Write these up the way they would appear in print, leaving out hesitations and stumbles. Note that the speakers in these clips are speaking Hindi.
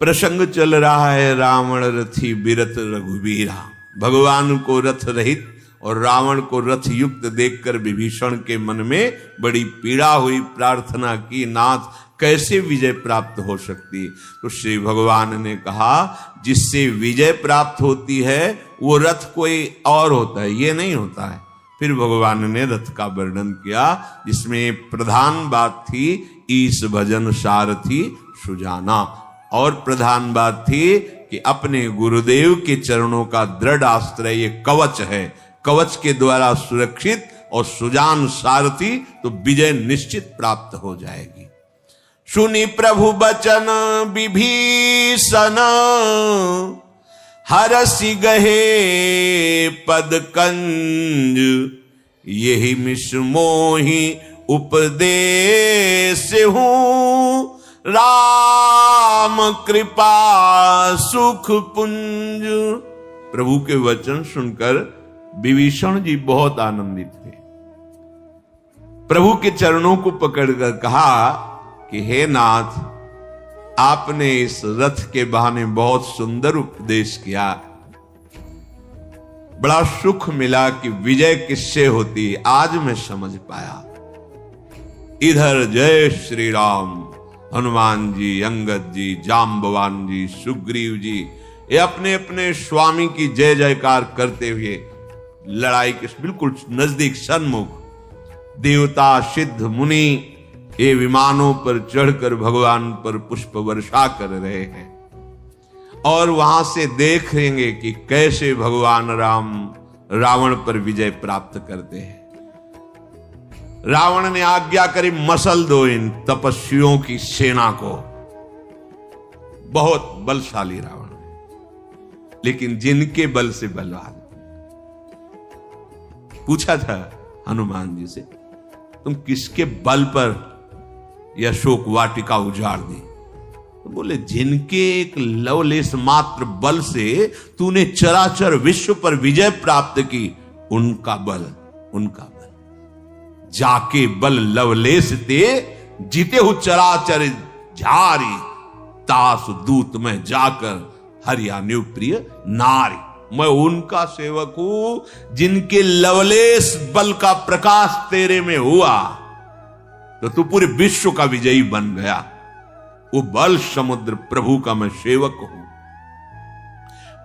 प्रसंग चल रहा है रावण रथी बिरत रघुवीरा। भगवान को रथ रहित और रावण को रथ युक्त देखकर विभीषण के मन में बड़ी पीड़ा हुई। प्रार्थना की, नाथ कैसे विजय प्राप्त हो सकती। तो श्री भगवान ने कहा, जिससे विजय प्राप्त होती है वो रथ कोई और होता है, ये नहीं होता है। फिर भगवान ने रथ का वर्णन किया, जिसमें प्रधान बात थी ईश भजन सारथी सुजाना, और प्रधान बात थी कि अपने गुरुदेव के चरणों का दृढ़ आश्रय ये कवच है, कवच के द्वारा सुरक्षित और सुजान सारथी, तो विजय निश्चित प्राप्त हो जाएगी। सुनी प्रभु बचन विभीषण, हरसि गहे पद कंज, यही मिष मोहि उपदेश हूँ, राम कृपा सुख पुंज। प्रभु के वचन सुनकर विभीषण जी बहुत आनंदित थे। प्रभु के चरणों को पकड़कर कहा कि हे नाथ, आपने इस रथ के बहाने बहुत सुंदर उपदेश किया, बड़ा सुख मिला कि विजय किससे होती, आज मैं समझ पाया। इधर जय श्री राम, हनुमान जी, अंगद जी, जाम्बवान जी, सुग्रीव जी, ये अपने अपने स्वामी की जय जयकार करते हुए लड़ाई के बिल्कुल नजदीक सन्मुख, देवता सिद्ध मुनि ये विमानों पर चढ़कर भगवान पर पुष्प वर्षा कर रहे हैं, और वहां से देखेंगे कि कैसे भगवान राम रावण पर विजय प्राप्त करते हैं। रावण ने आज्ञा करी, मसल दो इन तपस्वियों की सेना को। बहुत बलशाली रावण है, लेकिन जिनके बल से बलवान। पूछा था हनुमान जी से, तुम किसके बल पर यह शोक वाटिका उजाड़ दी। तो बोले, जिनके एक लवलेश मात्र बल से तूने चराचर विश्व पर विजय प्राप्त की, उनका बल, उनका बल। जाके बल लवलेश ते, जीते हु चराचर झारी, तास दूत में जाकर हरियाणु प्रिय नारी। मैं उनका सेवक हूं जिनके लवलेश बल का प्रकाश तेरे में हुआ तो तू पूरे विश्व का विजयी बन गया। वो बल समुद्र प्रभु का मैं सेवक हूं।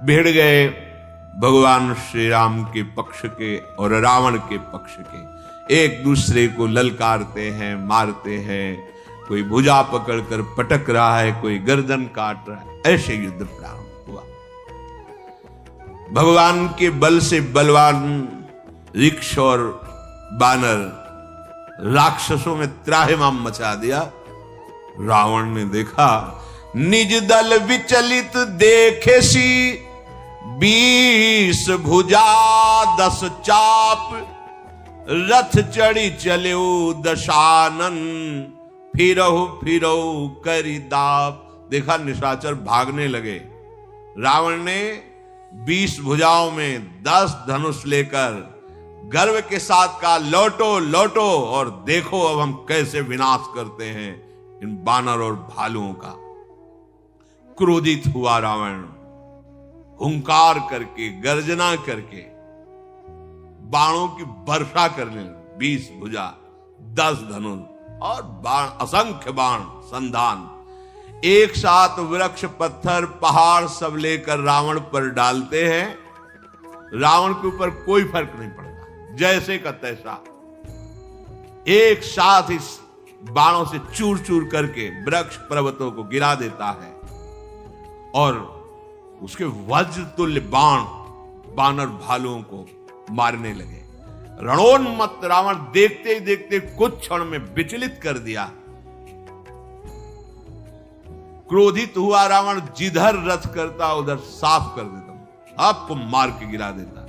भिड़ गए भगवान श्री राम के पक्ष के और रावण के पक्ष के, एक दूसरे को ललकारते हैं, मारते हैं। कोई भुजा पकड़कर पटक रहा है, कोई गर्दन काट रहा है। ऐसे युद्ध प्रारंभ हुआ। भगवान के बल से बलवान ऋक्ष और बानर राक्षसों में त्राहिमाम मचा दिया। रावण ने देखा, निज दल विचलित देखे सी, 20 भुजा 10 चाप, रथ चढ़ी चले दशानन, फिरहु फिरहु करी दाप। देखा, निशाचर भागने लगे। रावण ने 20 भुजाओं में 10 धनुष लेकर गर्व के साथ कहा, लौटो लौटो और देखो अब हम कैसे विनाश करते हैं इन बानर और भालुओं का। क्रोधित हुआ रावण, हुंकार करके, गर्जना करके बाणों की वर्षा करने लगा। 20 भुजा 10 धनुष और बाण, असंख्य बाण संधान, एक साथ वृक्ष पत्थर पहाड़ सब लेकर रावण पर डालते हैं। रावण के ऊपर कोई फर्क नहीं पड़ता, जैसे का तैसा एक साथ इस बाणों से चूर चूर करके वृक्ष पर्वतों को गिरा देता है, और उसके वज्र तुल्य बाण बानर भालुओं को मारने लगे। रणोन्मत्त रावण देखते ही देखते कुछ क्षण में विचलित कर दिया। क्रोधित हुआ रावण, जिधर रथ करता उधर साफ कर देता हूं, आपको मार के गिरा देता।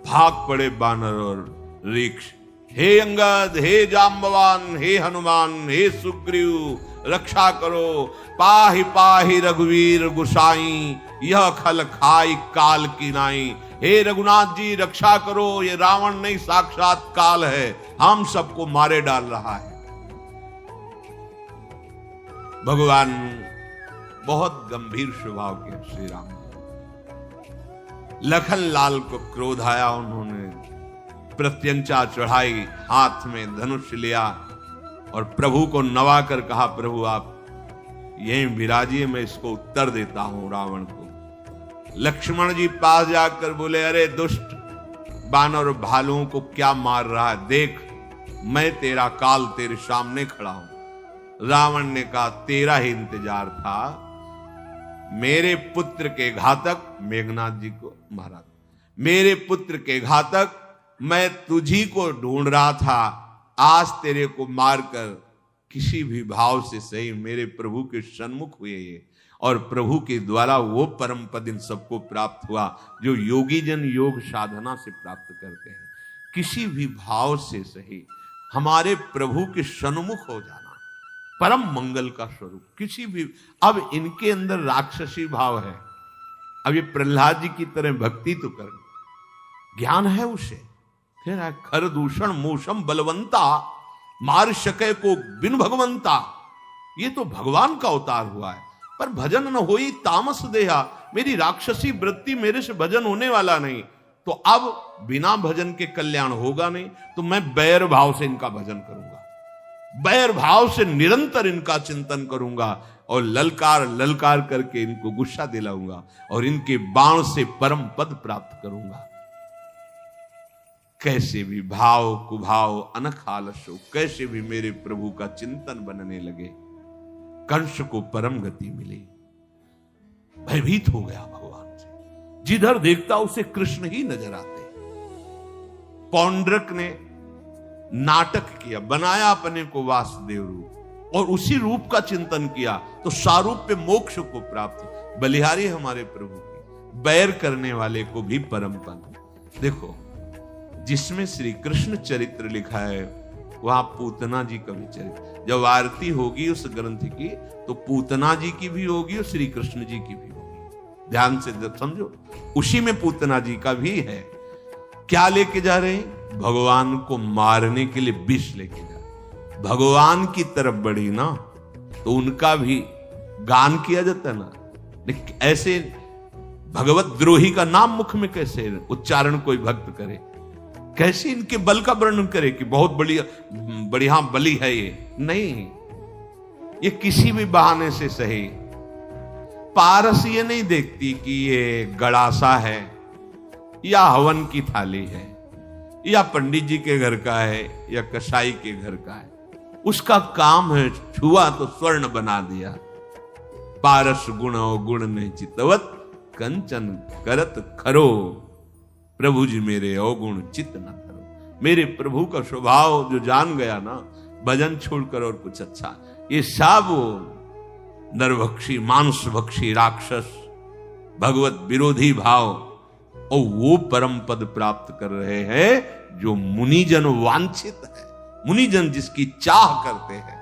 भाग पड़े बानर और ऋक्ष। हे अंगद, हे जाम्बवान, हे हनुमान, हे सुग्रीव, रक्षा करो। पाहि पाहि रघुवीर गुसाई, यह खल खाई काल की नाई। हे रघुनाथ जी, रक्षा करो, ये रावण नहीं साक्षात काल है, हम सबको मारे डाल रहा है। भगवान बहुत गंभीर स्वभाव के श्री राम। लखन लाल को क्रोध आया, उन्होंने प्रत्यंचा चढ़ाई, हाथ में धनुष लिया और प्रभु को नवा कर कहा, प्रभु आप यहीं विराजिए, मैं इसको उत्तर देता हूं रावण को। लक्ष्मण जी पास जाकर बोले, अरे दुष्ट बानर भालुओं को क्या मार रहा है, देख मैं तेरा काल तेरे सामने खड़ा हूं। रावण ने कहा, तेरा ही इंतजार था, मेरे पुत्र के घातक, मेघनाथ जी को मारा, मेरे पुत्र के घातक, मैं तुझी को ढूंढ रहा था, आज तेरे को मारकर किसी भी भाव से सही मेरे प्रभु के सन्मुख हुए ये, और प्रभु के द्वारा वो परम पद इन सबको प्राप्त हुआ जो योगी जन योग साधना से प्राप्त करते हैं। किसी भी भाव से सही हमारे प्रभु के सन्मुख हो जाना परम मंगल का स्वरूप। किसी भी, अब इनके अंदर राक्षसी भाव है, अब ये प्रहलाद जी की तरह भक्ति तो कर, ज्ञान है उसे, फिर खर दूषण मूषम बलवंता, मार सके को बिन भगवंता, ये तो भगवान का अवतार हुआ है। पर भजन न होई तामस देहा, मेरी राक्षसी वृत्ति, मेरे से भजन होने वाला नहीं, तो अब बिना भजन के कल्याण होगा नहीं, तो मैं बैर भाव से इनका भजन करूंगा, बैर भाव से निरंतर इनका चिंतन करूंगा और ललकार ललकार करके इनको गुस्सा दिलाऊंगा और इनके बाण से परम पद प्राप्त करूंगा। कैसे भी भाव कुभाव अनख आलस्यो, कैसे भी मेरे प्रभु का चिंतन बनने लगे, कंस को परम गति मिली, भयभीत हो गया भगवान से, जिधर देखता उसे कृष्ण ही नजर आते। पौंड्रक ने नाटक किया, बनाया अपने को वासुदेव रूप और उसी रूप का चिंतन किया तो सारूप्य मोक्ष को प्राप्त। बलिहारी हमारे प्रभु की, बैर करने वाले को भी परम पद। देखो जिसमें श्री कृष्ण चरित्र लिखा है वहां पूतना जी का भी चरित्र, जब आरती होगी उस ग्रंथ की तो पूतना जी की भी होगी और श्री कृष्ण जी की भी होगी। ध्यान से समझो, उसी में पूतना जी का भी है। क्या लेके जा रहे हैं? भगवान को मारने के लिए विष लेके जा रहे। भगवान की तरफ बढ़ी ना तो उनका भी गान किया जाता ना, लेकिन ऐसे भगवत द्रोही का नाम मुख में कैसे उच्चारण कोई भक्त करे, कैसे इनके बल का वर्णन करे कि बहुत बढ़िया बलि है ये, नहीं, ये किसी भी बहाने से सही। पारस ये नहीं देखती कि ये गड़ासा है या हवन की थाली है या पंडित जी के घर का है या कसाई के घर का है, उसका काम है छुआ तो स्वर्ण बना दिया। पारस गुण गुण नहीं चितवत, कंचन करत खरो, प्रभु जी मेरे अवगुण चित न करो। मेरे प्रभु का स्वभाव जो जान गया ना, भजन छोड़कर और कुछ अच्छा, ये सब नरभक्षी मांसभक्षी राक्षस भगवत विरोधी भाव और वो परम पद प्राप्त कर रहे हैं जो मुनिजन वांछित है, मुनिजन जिसकी चाह करते हैं।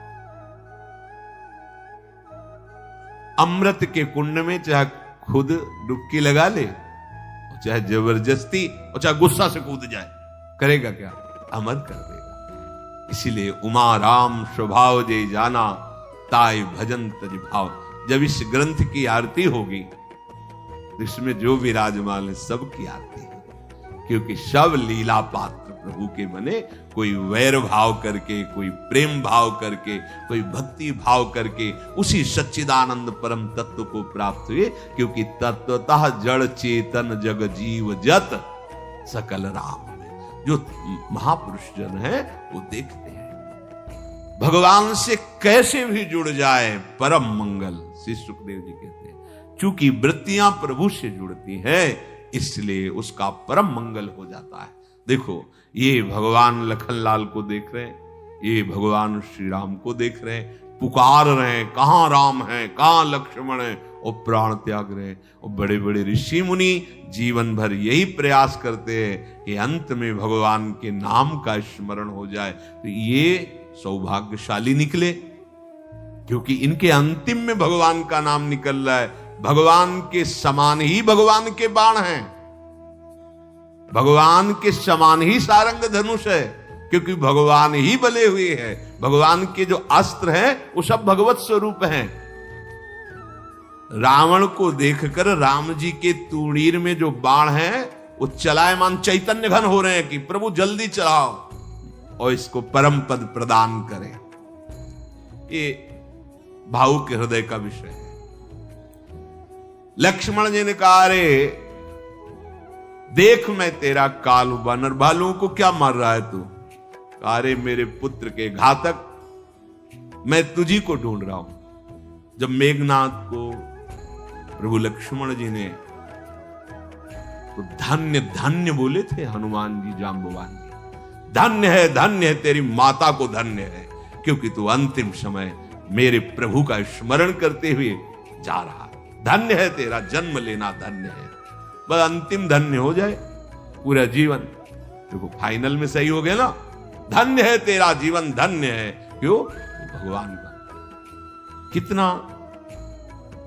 अमृत के कुंड में चाहे खुद डुबकी लगा ले, चाहे जबरदस्ती और चाहे गुस्सा से कूद जाए, करेगा क्या? अमर कर देगा। इसीलिए उमा राम स्वभाव जय जाना, ताय भजन तज भाव। जब इस ग्रंथ की आरती होगी इसमें जो विराजमान है सबकी आरती है, क्योंकि सब लीला पात्र प्रभु के बने। कोई वैर भाव करके, कोई प्रेम भाव करके, कोई भक्ति भाव करके उसी सच्चिदानंद परम तत्व को प्राप्त हुए, क्योंकि तत्वतः जड़ चेतन जग जीव जत सकल राम में। जो महापुरुष जन है वो देखते हैं भगवान से कैसे भी जुड़ जाए परम मंगल। श्री सुखदेव जी कहते हैं चूंकि वृत्तियां प्रभु से जुड़ती है इसलिए उसका परम मंगल हो जाता है। देखो ये भगवान लखनलाल को देख रहे हैं, ये भगवान श्री राम को देख रहे हैं, पुकार रहे हैं कहां राम है, कहां लक्ष्मण है, और प्राण त्याग रहे हैं। और बड़े बड़े ऋषि मुनि जीवन भर यही प्रयास करते हैं कि अंत में भगवान के नाम का स्मरण हो जाए। तो ये सौभाग्यशाली निकले, क्योंकि इनके अंतिम में भगवान का नाम निकल रहा है। भगवान के समान ही भगवान के बाण हैं, भगवान के समान ही सारंग धनुष है, क्योंकि भगवान ही बले हुए हैं। भगवान के जो अस्त्र हैं वो सब भगवत स्वरूप हैं। रावण को देखकर राम जी के तूणीर में जो बाण हैं वो चलायमान चैतन्य घन हो रहे हैं कि प्रभु जल्दी चलाओ और इसको परम पद प्रदान करें। ये भावुक हृदय का विषय है। लक्ष्मण जी ने कहा, अरे देख मैं तेरा काल वानर भालुओं को क्या मार रहा है तू? अरे मेरे पुत्र के घातक, मैं तुझी को ढूंढ रहा हूं। जब मेघनाथ को प्रभु लक्ष्मण जी ने तो धन्य धन्य बोले थे हनुमान जी, जाम्बवान जी, धन्य है तेरी माता को धन्य है, क्योंकि तू अंतिम समय मेरे प्रभु का स्मरण करते हुए जा रहा। धन्य है तेरा जन्म लेना, धन्य है। बस अंतिम धन्य हो जाए पूरा जीवन, देखो फाइनल में सही हो गया ना। धन्य है तेरा जीवन, धन्य है। क्यों? भगवान का कितना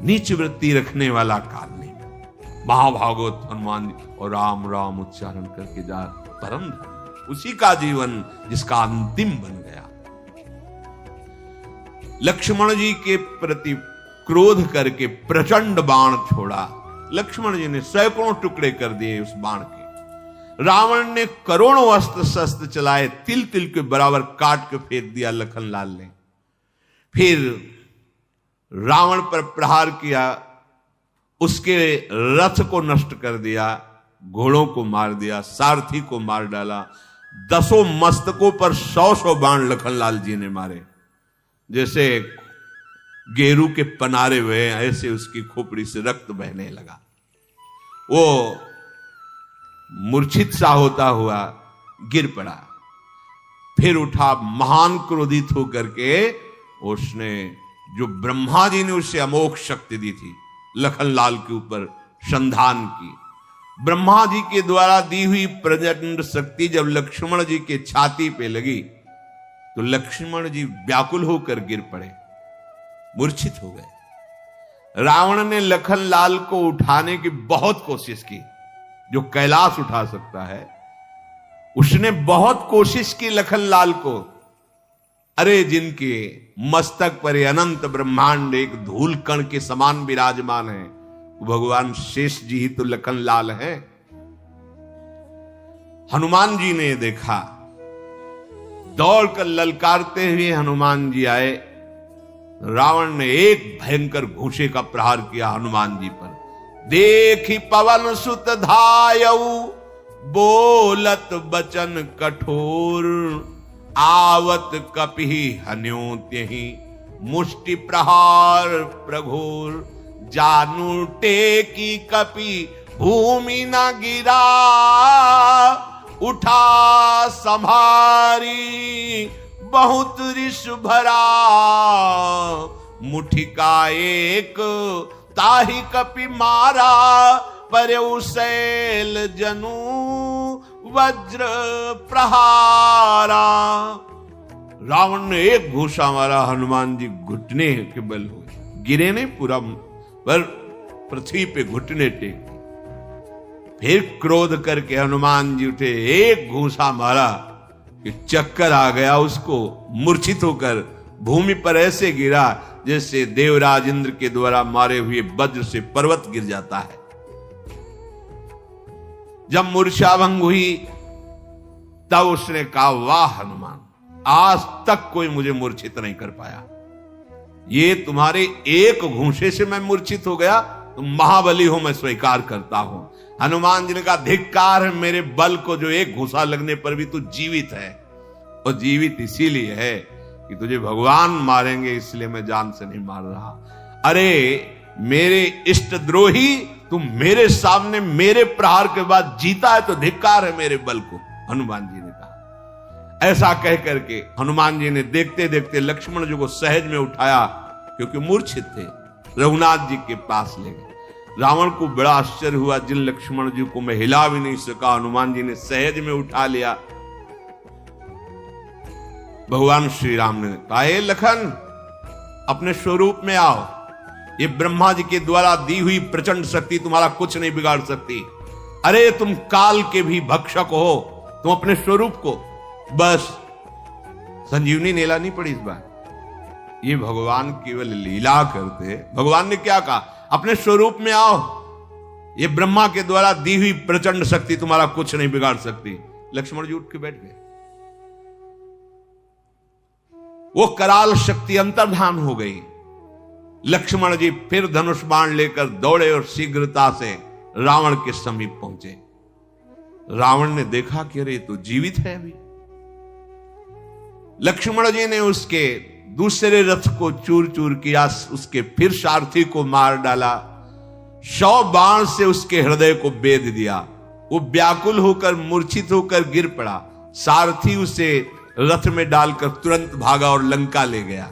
नीच वृत्ति रखने वाला काल नहीं। महाभागवत हनुमान जी और राम राम उच्चारण करके जा परम धन्य, उसी का जीवन जिसका अंतिम बन गया। लक्ष्मण जी के प्रति क्रोध करके प्रचंड बाण छोड़ा। लक्ष्मण जी ने सैकड़ों टुकड़े कर दिए उस बाण के। रावण ने करोड़ों अस्त्र शस्त्र चलाए, तिल तिल के बराबर काट के फेंक दिया लखनलाल ने। फिर रावण पर प्रहार किया, उसके रथ को नष्ट कर दिया, घोड़ों को मार दिया, सारथी को मार डाला। 10 मस्तकों पर 100 बाण लखनलाल जी ने मारे। जैसे गेरू के पनारे हुए ऐसे उसकी खोपड़ी से रक्त बहने लगा। वो मूर्छित सा होता हुआ गिर पड़ा। फिर उठा, महान क्रोधित होकर के उसने, जो ब्रह्मा जी ने उसे अमोघ शक्ति दी थी, लखनलाल के ऊपर संधान की। ब्रह्मा जी के द्वारा दी हुई प्रचंड शक्ति जब लक्ष्मण जी के छाती पे लगी तो लक्ष्मण जी व्याकुल होकर गिर पड़े, मूर्छित हो गए। रावण ने लखनलाल को उठाने की बहुत कोशिश की, जो कैलाश उठा सकता है उसने बहुत कोशिश की लखनलाल को। अरे जिनके मस्तक पर अनंत ब्रह्मांड एक धूल कण के समान विराजमान है, भगवान शेष जी ही तो लखनलाल हैं। हनुमान जी ने देखा, दौड़कर ललकारते हुए हनुमान जी आए। रावण ने एक भयंकर घूंसे का प्रहार किया हनुमान जी पर। देखी पवन सुत धायऊ, बोलत बचन कठोर, आवत कपि हन्यो त्यहि, मुष्टि प्रहार प्रघोर, जानू टेकी कपि भूमि न गिरा, उठा संभारी बहुत रिष भरा, मुठि का एक ताहि कपि मारा, पर शैल जनु वज्र प्रहारा। रावण ने एक घूंसा मारा, हनुमान जी घुटने के बल हुए, गिरे नहीं पूरा, पर पृथ्वी पे घुटने टेक। फिर क्रोध करके हनुमान जी उठे, एक घूंसा मारा कि चक्कर आ गया उसको, मूर्छित होकर भूमि पर ऐसे गिरा जैसे देवराज इंद्र के द्वारा मारे हुए वज्र से पर्वत गिर जाता है। जब मूर्छाभंग हुई तब उसने कहा, वाह हनुमान, आज तक कोई मुझे मूर्छित नहीं कर पाया। ये तुम्हारे एक घूंसे से मैं मूर्छित हो गया, तुम महाबली हो, मैं स्वीकार करता हूं। हनुमान जी ने कहा, धिक्कार है मेरे बल को, जो एक घूंसा लगने पर भी तू जीवित है। और जीवित इसीलिए है कि तुझे भगवान मारेंगे, इसलिए मैं जान से नहीं मार रहा। अरे मेरे इष्ट द्रोही, तुम मेरे सामने मेरे प्रहार के बाद जीता है तो धिक्कार है मेरे बल को, हनुमान जी ने कहा। ऐसा कह करके हनुमान जी ने देखते देखते लक्ष्मण जी को सहज में उठाया, क्योंकि मूर्छित थे, रघुनाथ जी के पास ले गए। रावण को बड़ा आश्चर्य हुआ, जिन लक्ष्मण जी को मैं हिला भी नहीं सका, हनुमान जी ने सहज में उठा लिया। भगवान श्री राम ने कहा, हे लखन, अपने स्वरूप में आओ। ये ब्रह्मा जी के द्वारा दी हुई प्रचंड शक्ति तुम्हारा कुछ नहीं बिगाड़ सकती। अरे तुम काल के भी भक्षक हो, तुम अपने स्वरूप को बस संजीवनी नेला नहीं पड़ी इस बार। ये भगवान केवल लीला करते। भगवान ने क्या कहा, अपने स्वरूप में आओ, ये ब्रह्मा के द्वारा दी हुई प्रचंड शक्ति तुम्हारा कुछ नहीं बिगाड़ सकती। लक्ष्मण जी उठ के बैठ गए। वो कराल शक्ति अंतर्धान हो गई। लक्ष्मण जी फिर धनुष बाण लेकर दौड़े और शीघ्रता से रावण के समीप पहुंचे। रावण ने देखा कि अरे तो जीवित है अभी। लक्ष्मण जी ने उसके दूसरे रथ को चूर चूर किया, उसके फिर सारथी को मार डाला, 100 बाण से उसके हृदय को बेध दिया। वो व्याकुल होकर मूर्छित होकर गिर पड़ा। सारथी उसे रथ में डालकर तुरंत भागा और लंका ले गया।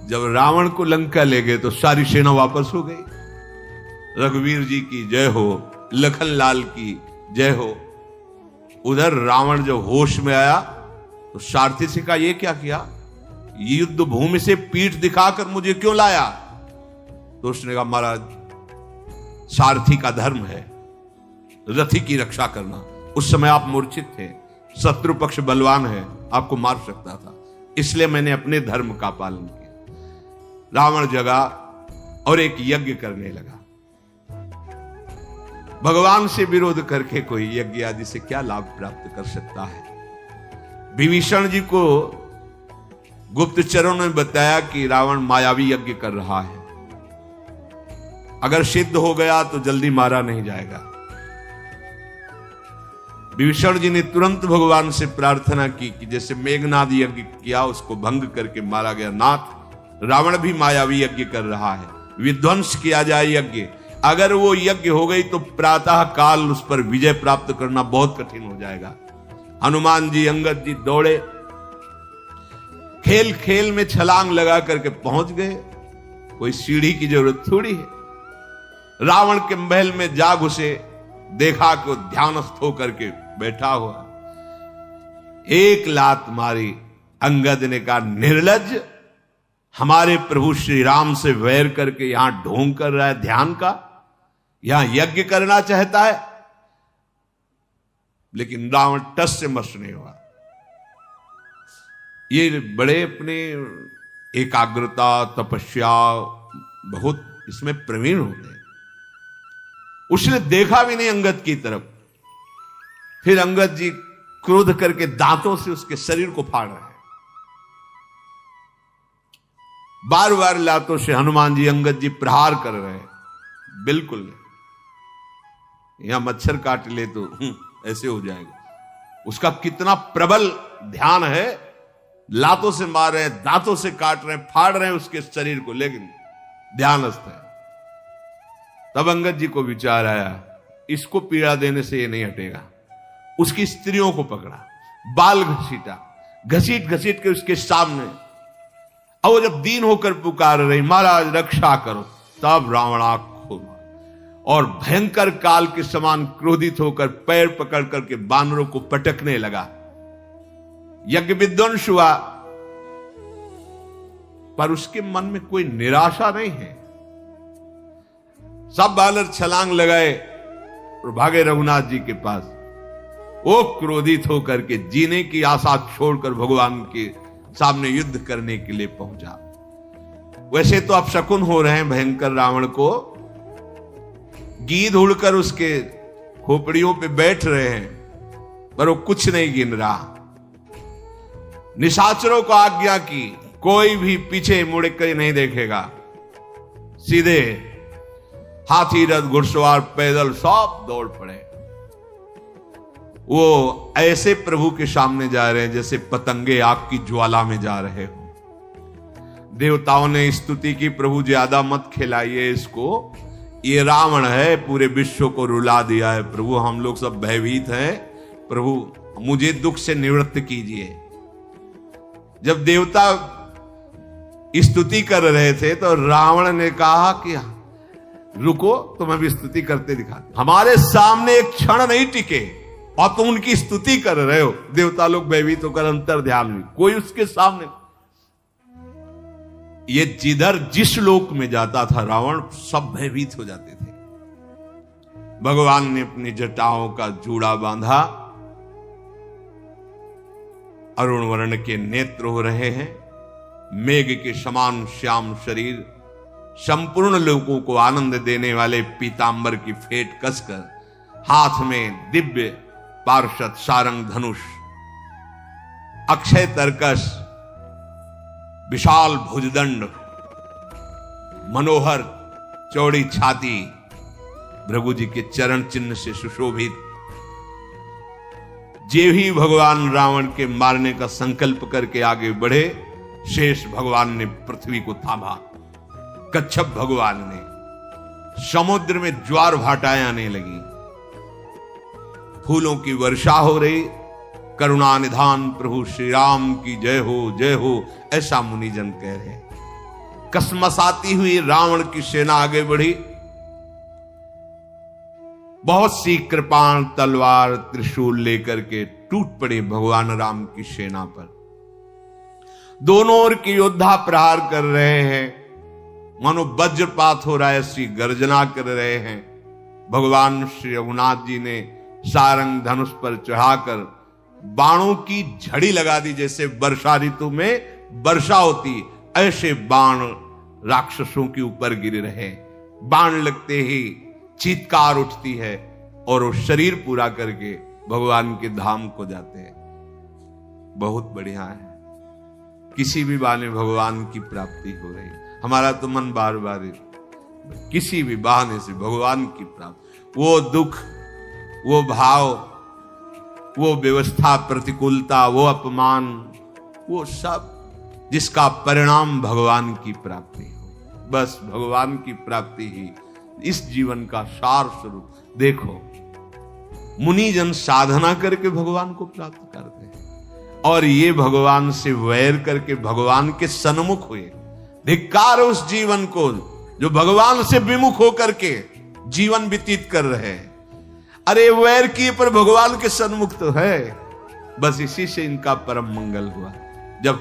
जब रावण को लंका ले गए तो सारी सेना वापस हो गई। रघुवीर जी की जय हो, लखन लाल की जय हो। उधर रावण जो होश में आया तो सारथी से कहा, ये क्या किया, युद्ध भूमि से पीठ दिखाकर मुझे क्यों लाया? तो उसने कहा, महाराज सारथी का धर्म है रथी की रक्षा करना। उस समय आप मूर्छित थे, शत्रु पक्ष बलवान है, आपको मार सकता था, इसलिए मैंने अपने धर्म का पालन किया। रावण जगा और एक यज्ञ करने लगा। भगवान से विरोध करके कोई यज्ञ आदि से क्या लाभ प्राप्त कर सकता है? विभीषण जी को गुप्तचरों ने बताया कि रावण मायावी यज्ञ कर रहा है, अगर सिद्ध हो गया तो जल्दी मारा नहीं जाएगा। विभीषण जी ने तुरंत भगवान से प्रार्थना की कि जैसे मेघनाद यज्ञ किया उसको भंग करके मारा गया, नाथ रावण भी मायावी यज्ञ कर रहा है, विध्वंस किया जाए यज्ञ। अगर वो यज्ञ हो गई तो प्रातः काल उस पर विजय प्राप्त करना बहुत कठिन हो जाएगा। हनुमान जी अंगद जी दौड़े, खेल खेल में छलांग लगा करके पहुंच गए। कोई सीढ़ी की जरूरत थोड़ी है। रावण के महल में जा घुसे, देखा कि वो ध्यानस्थ होकर के बैठा हुआ। एक लात मारी। अंगद ने कहा, निर्लज्ज, हमारे प्रभु श्री राम से वैर करके यहां ढोंग कर रहा है ध्यान का, यहां यज्ञ करना चाहता है। लेकिन रावण टस से मस नहीं हुआ। ये बड़े अपने एकाग्रता तपस्या बहुत इसमें प्रवीण होते हैं। उसने देखा भी नहीं अंगद की तरफ। फिर अंगद जी क्रोध करके दांतों से उसके शरीर को फाड़ रहे हैं। बार बार लातों से हनुमान जी अंगद जी प्रहार कर रहे हैं। बिल्कुल नहीं, यहां मच्छर काट ले तो ऐसे हो जाएगा। उसका कितना प्रबल ध्यान है, लातों से मार रहे हैं, दांतों से काट रहे हैं, फाड़ रहे हैं उसके शरीर को, लेकिन ध्यानस्थ है। तब अंगद जी को विचार आया, इसको पीड़ा देने से ये नहीं हटेगा। उसकी स्त्रियों को पकड़ा, बाल घसीटा, घसीट घसीट के उसके सामने, और जब दीन होकर पुकार रही, महाराज रक्षा करो, तब रावण आंख खोला और भयंकर काल के समान क्रोधित होकर पैर पकड़ करके बानरों को पटकने लगा। यज्ञ विध्वंस हुआ, पर उसके मन में कोई निराशा नहीं है। सब बानर छलांग लगाए और भागे रघुनाथ जी के पास। वो क्रोधित होकर के जीने की आशा छोड़कर भगवान के सामने युद्ध करने के लिए पहुंचा। वैसे तो अब शकुन हो रहे हैं भयंकर रावण को, गीध उड़कर उसके खोपड़ियों पे बैठ रहे हैं, पर वो कुछ नहीं गिन रहा। निशाचरों को आज्ञा की, कोई भी पीछे मुड़ कर नहीं देखेगा। सीधे हाथी रथ घुड़सवार पैदल सब दौड़ पड़े। वो ऐसे प्रभु के सामने जा रहे हैं जैसे पतंगे आग की ज्वाला में जा रहे हो। देवताओं ने स्तुति की, प्रभु ज्यादा मत खिलाइए इसको, ये रावण है, पूरे विश्व को रुला दिया है। प्रभु हम लोग सब भयभीत हैं, प्रभु मुझे दुख से निवृत्त कीजिए। जब देवता स्तुति कर रहे थे तो रावण ने कहा कि रुको, तुम अभी स्तुति करते दिखाते, हमारे सामने एक क्षण नहीं टिके और तुम उनकी स्तुति कर रहे हो। देवता लोग भयभीत होकर अंतर ध्यान में, कोई उसके सामने। ये जिधर जिस लोक में जाता था रावण, सब भयभीत हो जाते थे। भगवान ने अपनी जटाओं का जूड़ा बांधा अरुण वर्ण के नेत्र हो रहे हैं, मेघ के समान श्याम शरीर, संपूर्ण लोगों को आनंद देने वाले पीतांबर की फेट कसकर, हाथ में दिव्य पार्षद सारंग धनुष, अक्षय तरकस, विशाल भुजदंड, मनोहर चौड़ी छाती, भृगु जी के चरण चिन्ह से सुशोभित, जे भी भगवान रावण के मारने का संकल्प करके आगे बढ़े, शेष भगवान ने पृथ्वी को थामा। कच्छप भगवान ने, समुद्र में ज्वार भाटाएं आने लगी, फूलों की वर्षा हो रही। करुणा निधान प्रभु श्री राम की जय हो, ऐसा मुनिजन कह रहे हैं। कसमसाती हुई रावण की सेना आगे बढ़ी। बहुत सी कृपाण तलवार त्रिशूल लेकर के टूट पड़े भगवान राम की सेना पर। दोनों ओर के योद्धा प्रहार कर रहे हैं, मानो वज्रपात हो रहा है, ऐसी गर्जना कर रहे हैं। भगवान श्री रघुनाथ जी ने सारंग धनुष पर चढ़ाकर बाणों की झड़ी लगा दी। जैसे वर्षा ऋतु में वर्षा होती, ऐसे बाण राक्षसों के ऊपर गिर रहे। बाण लगते ही चीत्कार उठती है और वो शरीर पूरा करके भगवान के धाम को जाते हैं। बहुत बढ़िया है, किसी भी बहाने भगवान की प्राप्ति हो रही। हमारा तो मन बार बार किसी भी बहाने से भगवान की प्राप्ति, वो दुख, वो भाव, वो व्यवस्था, प्रतिकूलता, वो अपमान, वो सब जिसका परिणाम भगवान की प्राप्ति हो। बस भगवान की प्राप्ति ही इस जीवन का सार स्वरूप। देखो, मुनिजन साधना करके भगवान को प्राप्त करते हैं और ये भगवान से वैर करके भगवान के सन्मुख हुए। धिक्कार उस जीवन को जो भगवान से विमुख होकर के जीवन व्यतीत कर रहे हैं। अरे वैर किए पर भगवान के सन्मुख तो है। बस इसी से इनका परम मंगल हुआ। जब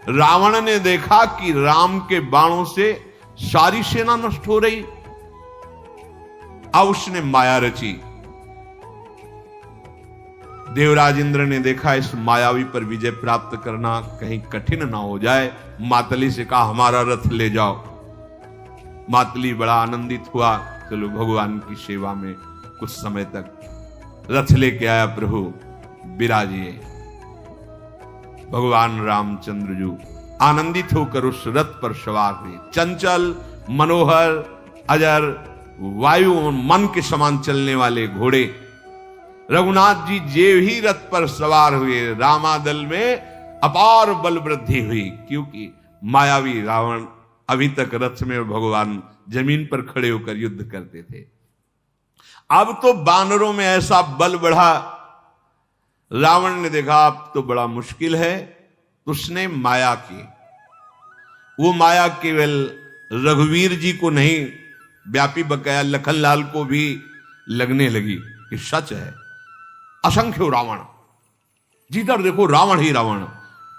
रावण ने देखा कि राम के बाणों से सारी सेना नष्ट हो रही, अब उसने माया रची। देवराज इंद्र ने देखा इस मायावी पर विजय प्राप्त करना कहीं कठिन ना हो जाए, मातली से कहा हमारा रथ ले जाओ। मातली बड़ा आनंदित हुआ, चलो भगवान की सेवा में कुछ समय तक रथ लेके आया। प्रभु विराजिए। भगवान रामचंद्र जी आनंदित होकर उस रथ पर सवार हुए। चंचल, मनोहर, अजर, वायु और मन के समान चलने वाले घोड़े। रघुनाथ जी जे ही रथ पर सवार हुए, रामादल में अपार बल वृद्धि हुई, क्योंकि मायावी रावण अभी तक रथ में भगवान जमीन पर खड़े होकर युद्ध करते थे। अब तो बानरों में ऐसा बल बढ़ा, रावण ने देखा अब तो बड़ा मुश्किल है, तो उसने माया की। वो माया केवल रघुवीर जी को नहीं, व्यापी बकाया लखनलाल को भी लगने लगी कि सच है। असंख्य रावण, जिधर देखो रावण ही रावण,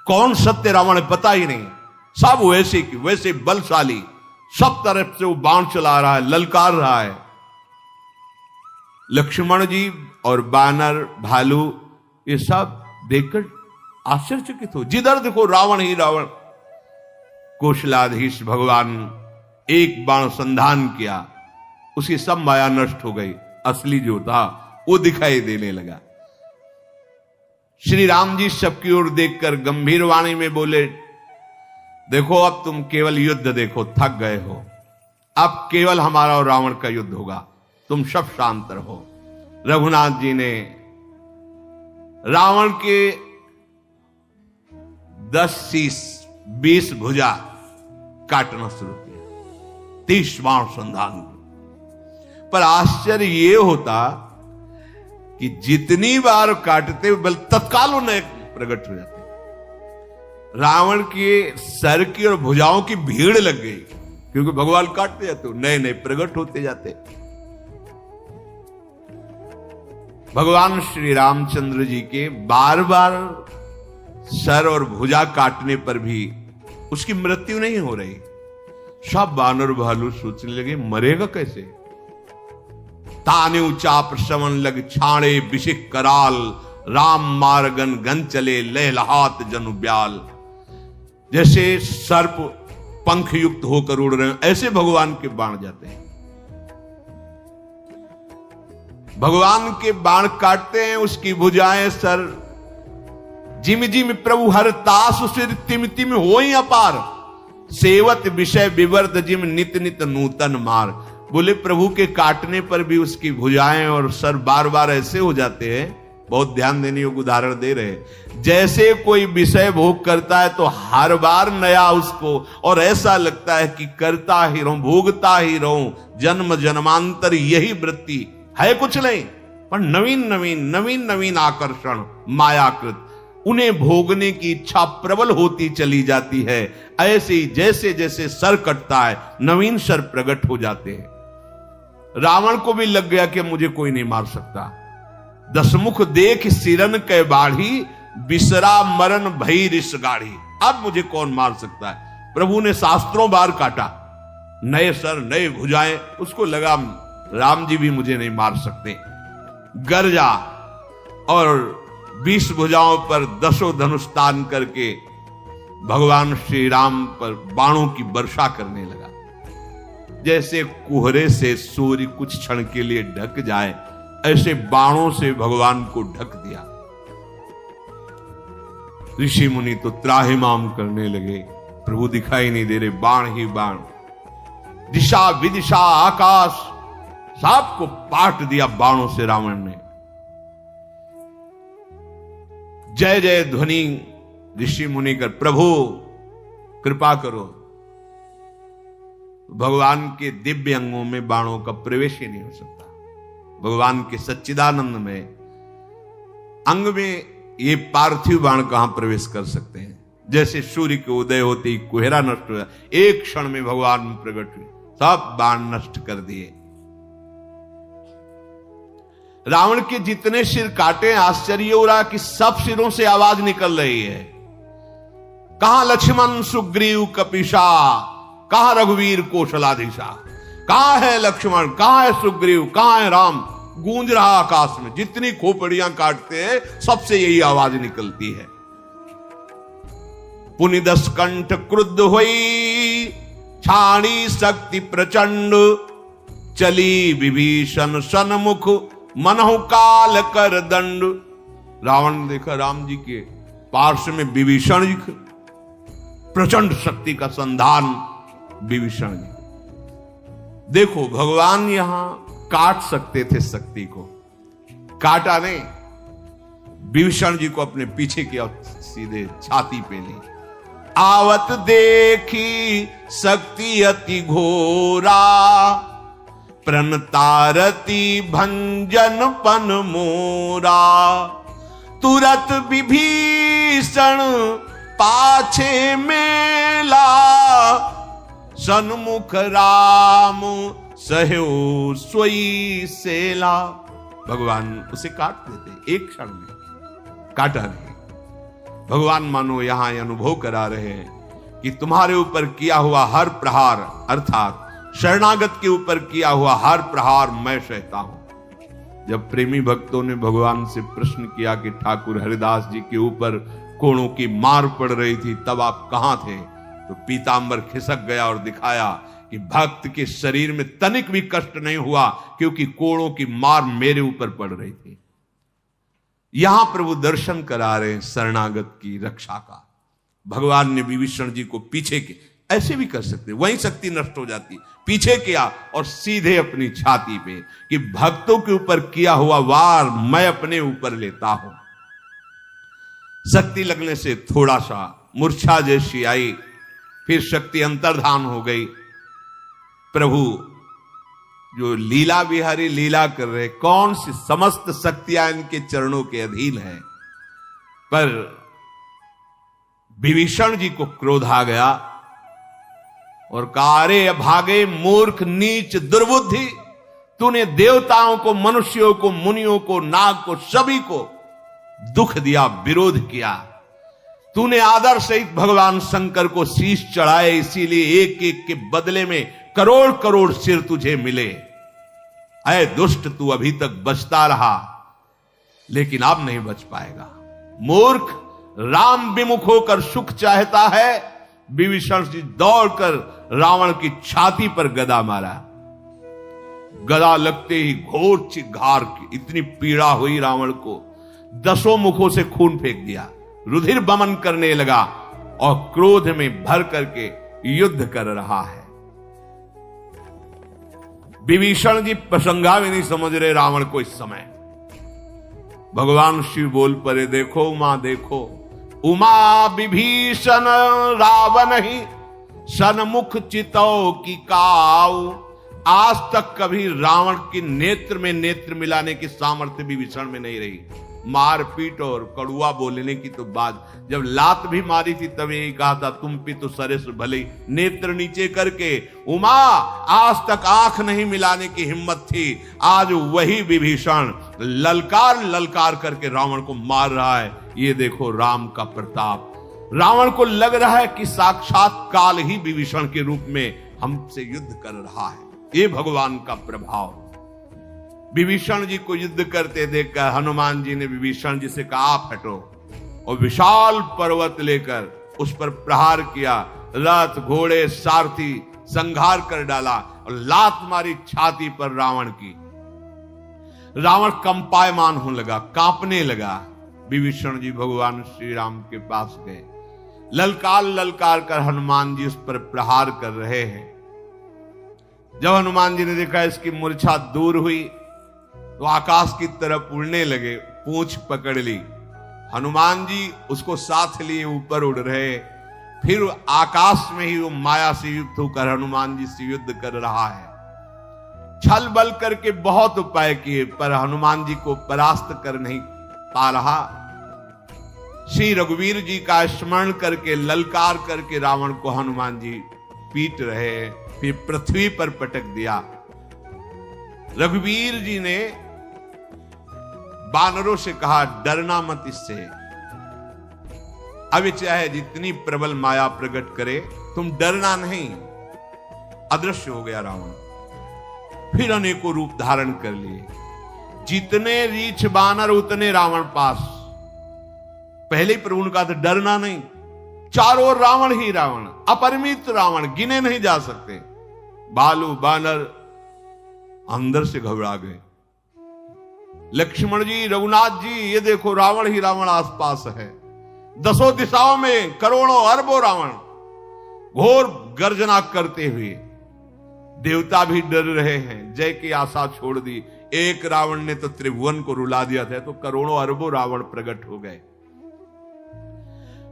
कौन सत्य रावण है पता ही नहीं। सब वैसे की वैसे बलशाली, सब तरफ से वो बाण चला रहा है, ललकार रहा है। लक्ष्मण जी और बानर, भालू, ये सब देखकर आश्चर्यचकित हो। जिधर देखो रावण ही रावण। कौशलाधीश भगवान एक बाण संधान किया, उसकी सब माया नष्ट हो गई। असली जो था वो दिखाई देने लगा। श्री राम जी सबकी ओर देखकर गंभीर वाणी में बोले, देखो अब तुम केवल युद्ध देखो, थक गए हो। अब केवल हमारा और रावण का युद्ध होगा, तुम सब शांत रहो। रघुनाथ जी ने रावण के 10 शीश 20 भुजा काटना शुरू किया, 30 बाण संधान। पर आश्चर्य ये होता कि जितनी बार काटते बल तत्काल उन्हें प्रकट हो जाते। रावण के सर की और भुजाओं की भीड़ लग गई, क्योंकि भगवान काटते जाते, नए नए प्रकट होते जाते। भगवान श्री रामचंद्र जी के बार बार सर और भुजा काटने पर भी उसकी मृत्यु नहीं हो रही। सब बानर भालू सोचने लगे मरेगा कैसे। ताने चाप श्रवण लग छाड़े बिशिक कराल, राम मार्गन गन चले लहलहात जनु ब्याल। जैसे सर्प पंख युक्त होकर उड़ रहे हैं, ऐसे भगवान के बाण जाते हैं। भगवान के बाण काटते हैं, उसकी भुजाएं सर जिम जिम प्रभु हर तास सिर तिम तिम होई अपार। सेवत विषय विवर्त जिम नित नित नूतन मार। बोले प्रभु के काटने पर भी उसकी भुजाएं और सर बार बार ऐसे हो जाते हैं। बहुत ध्यान देने योग्य उदाहरण दे रहे हैं। जैसे कोई विषय भोग करता है तो हर बार नया उसको, और ऐसा लगता है कि करता ही रहूं, भोगता ही रहूं, जन्म जन्मांतर यही वृत्ति है, कुछ नहीं पर नवीन नवीन नवीन नवीन आकर्षण मायाकृत, उन्हें भोगने की इच्छा प्रबल होती चली जाती है। ऐसे ही जैसे जैसे सर कटता है नवीन सर प्रकट हो जाते हैं। रावण को भी लग गया कि मुझे कोई नहीं मार सकता। दसमुख देख सिरन के बाढ़ी, बिसरा मरण भई रिस गाढ़ी। अब मुझे कौन मार सकता है। प्रभु ने शास्त्रों बार काटा, नए सर नए भुजाएं, उसको लगा राम जी भी मुझे नहीं मार सकते। गर्जा और 20 भुजाओं पर 10 धनुष तान करके भगवान श्री राम पर बाणों की वर्षा करने लगा। जैसे कोहरे से सूर्य कुछ क्षण के लिए ढक जाए, ऐसे बाणों से भगवान को ढक दिया। ऋषि मुनि तो त्राहिमाम करने लगे, प्रभु दिखाई नहीं दे रहे, बाण ही बाण। दिशा विदिशा आकाश सबको पाट दिया बाणों से रावण ने। जय जय ध्वनि ऋषि मुनि कर, प्रभु कृपा करो। भगवान के दिव्य अंगों में बाणों का प्रवेश ही नहीं हो सकता। भगवान के सच्चिदानंद में अंग में ये पार्थिव बाण कहां प्रवेश कर सकते हैं। जैसे सूर्य के उदय होते ही कुहेरा नष्ट हुआ, एक क्षण में भगवान प्रकट हुए, सब बाण नष्ट कर दिए। रावण के जितने सिर काटे, आश्चर्य हो रहा कि सब सिरों से आवाज निकल रही है। कहां लक्ष्मण सुग्रीव कपीशा, कहां रघुवीर कौशलाधीशा। कहां है लक्ष्मण, कहां है सुग्रीव, कहां है राम। गूंज रहा आकाश में, जितनी खोपड़ियां काटते हैं सबसे यही आवाज निकलती है। पुनिदस कंठ क्रुद्ध हुई, छाणी शक्ति प्रचंड। चली विभीषण सन्मुख, मनहु काल कर दंड। रावण ने देखा राम जी के पार्श्व में विभीषण जी, प्रचंड शक्ति का संधान विभीषण जी। देखो भगवान यहां काट सकते थे शक्ति को, काटा नहीं, विभीषण जी को अपने पीछे किया, सीधे छाती पे ली। आवत देखी शक्ति अति घोरा, प्रणतारती भंजन पन मोरा। तुरत विभीषण पाछे मेला, सन्मुख राम सहयो सोई सेला। भगवान उसे काट देते एक क्षण में, काटा नहीं। भगवान मानो यहां अनुभव करा रहे हैं कि तुम्हारे ऊपर किया हुआ हर प्रहार, अर्थात शरणागत के ऊपर किया हुआ हर प्रहार मैं सहता हूं। जब प्रेमी भक्तों ने भगवान से प्रश्न किया कि ठाकुर हरिदास जी के ऊपर कोड़ों की मार पड़ रही थी, तब आप कहां थे, तो पीतांबर खिसक गया और दिखाया कि भक्त के शरीर में तनिक भी कष्ट नहीं हुआ, क्योंकि कोड़ों की मार मेरे ऊपर पड़ रही थी। यहां प्रभु दर्शन करा रहे हैं शरणागत की रक्षा का। भगवान ने विभीषण जी को पीछे के, ऐसे भी कर सकते, वहीं शक्ति नष्ट हो जाती, पीछे किया और सीधे अपनी छाती पे, कि भक्तों के ऊपर किया हुआ वार मैं अपने ऊपर लेता हूं। शक्ति लगने से थोड़ा सा मूर्छा जैसी आई, फिर शक्ति अंतर्धान हो गई। प्रभु जो लीला बिहारी लीला कर रहे, कौन सी समस्त शक्तियां इनके चरणों के अधीन है। पर विभीषण जी को क्रोध आ गया और कहा, अरे भागे मूर्ख नीच दुर्बुद्धि, तूने देवताओं को, मनुष्यों को, मुनियों को, नाग को, सभी को दुख दिया, विरोध किया। तूने आदर सहित भगवान शंकर को शीश चढ़ाए, इसीलिए एक एक के बदले में करोड़ करोड़ सिर तुझे मिले। अय दुष्ट, तू अभी तक बचता रहा। लेकिन अब नहीं बच पाएगा। मूर्ख राम विमुख होकर सुख चाहता है। विभीषण जी दौड़कर रावण की छाती पर गदा मारा। गदा लगते ही घोर चिघार की इतनी पीड़ा हुई रावण को, 10 मुखों से खून फेंक दिया, रुधिर बमन करने लगा और क्रोध में भर करके युद्ध कर रहा है। विभीषण जी प्रसंगा भी नहीं समझ रहे रावण को इस समय। भगवान शिव बोल पड़े, देखो उमा देखो, उमा विभीषण रावण ही सन्मुख चितौ की काऊ। आज तक कभी रावण की नेत्र में नेत्र मिलाने की सामर्थ्य विभीषण में नहीं रही। मारपीट और कड़ुआ बोलने की तो बात, जब लात भी मारी थी तब यही कहा था, तुम भी तो सरेस भले, नेत्र नीचे करके। उमा आज तक आंख नहीं मिलाने की हिम्मत थी, आज वही विभीषण ललकार ललकार करके रावण को मार रहा है। ये देखो राम का प्रताप। रावण को लग रहा है कि साक्षात काल ही विभीषण के रूप में हमसे युद्ध कर रहा है। ये भगवान का प्रभाव। विभीषण जी को युद्ध करते देखकर हनुमान जी ने विभीषण जी से कहा, आप हटो, और विशाल पर्वत लेकर उस पर प्रहार किया। रथ घोड़े सारथी संहार कर डाला और लात मारी छाती पर रावण की। रावण कंपायमान होने लगा, कांपने लगा। विभीषण जी भगवान श्री राम के पास गए। ललकार ललकार कर हनुमान जी उस पर प्रहार कर रहे हैं। जब हनुमान जी ने देखा इसकी मूर्छा दूर हुई तो आकाश की तरफ उड़ने लगे, पूंछ पकड़ ली। हनुमान जी उसको साथ लिए ऊपर उड़ रहे। फिर आकाश में ही वो माया से युक्त होकर हनुमान जी से युद्ध कर रहा है। छल बल करके बहुत उपाय किए पर हनुमान जी को परास्त कर नहीं पा रहा। श्री रघुवीर जी का स्मरण करके ललकार करके रावण को हनुमान जी पीट रहे, फिर पृथ्वी पर पटक दिया। रघुवीर जी ने बानरों से कहा, डरना मत इससे, अब चाहे जितनी प्रबल माया प्रकट करे तुम डरना नहीं। अदृश्य हो गया रावण, फिर अनेकों रूप धारण कर लिए। जितने रीछ बानर उतने रावण पास। पहले ही प्रभु ने कहा था डरना नहीं, चारों ओर रावण ही रावण, अपरिमित रावण, गिने नहीं जा सकते। बालू बानर अंदर से घबरा गए। लक्ष्मण जी, रघुनाथ जी, ये देखो रावण ही रावण आसपास है। 10 दिशाओं में करोड़ों अरबों रावण घोर गर्जना करते हुए। देवता भी डर रहे हैं, जय की आशा छोड़ दी। एक रावण ने तो त्रिभुवन को रुला दिया था, तो करोड़ों अरबों रावण प्रकट हो गए।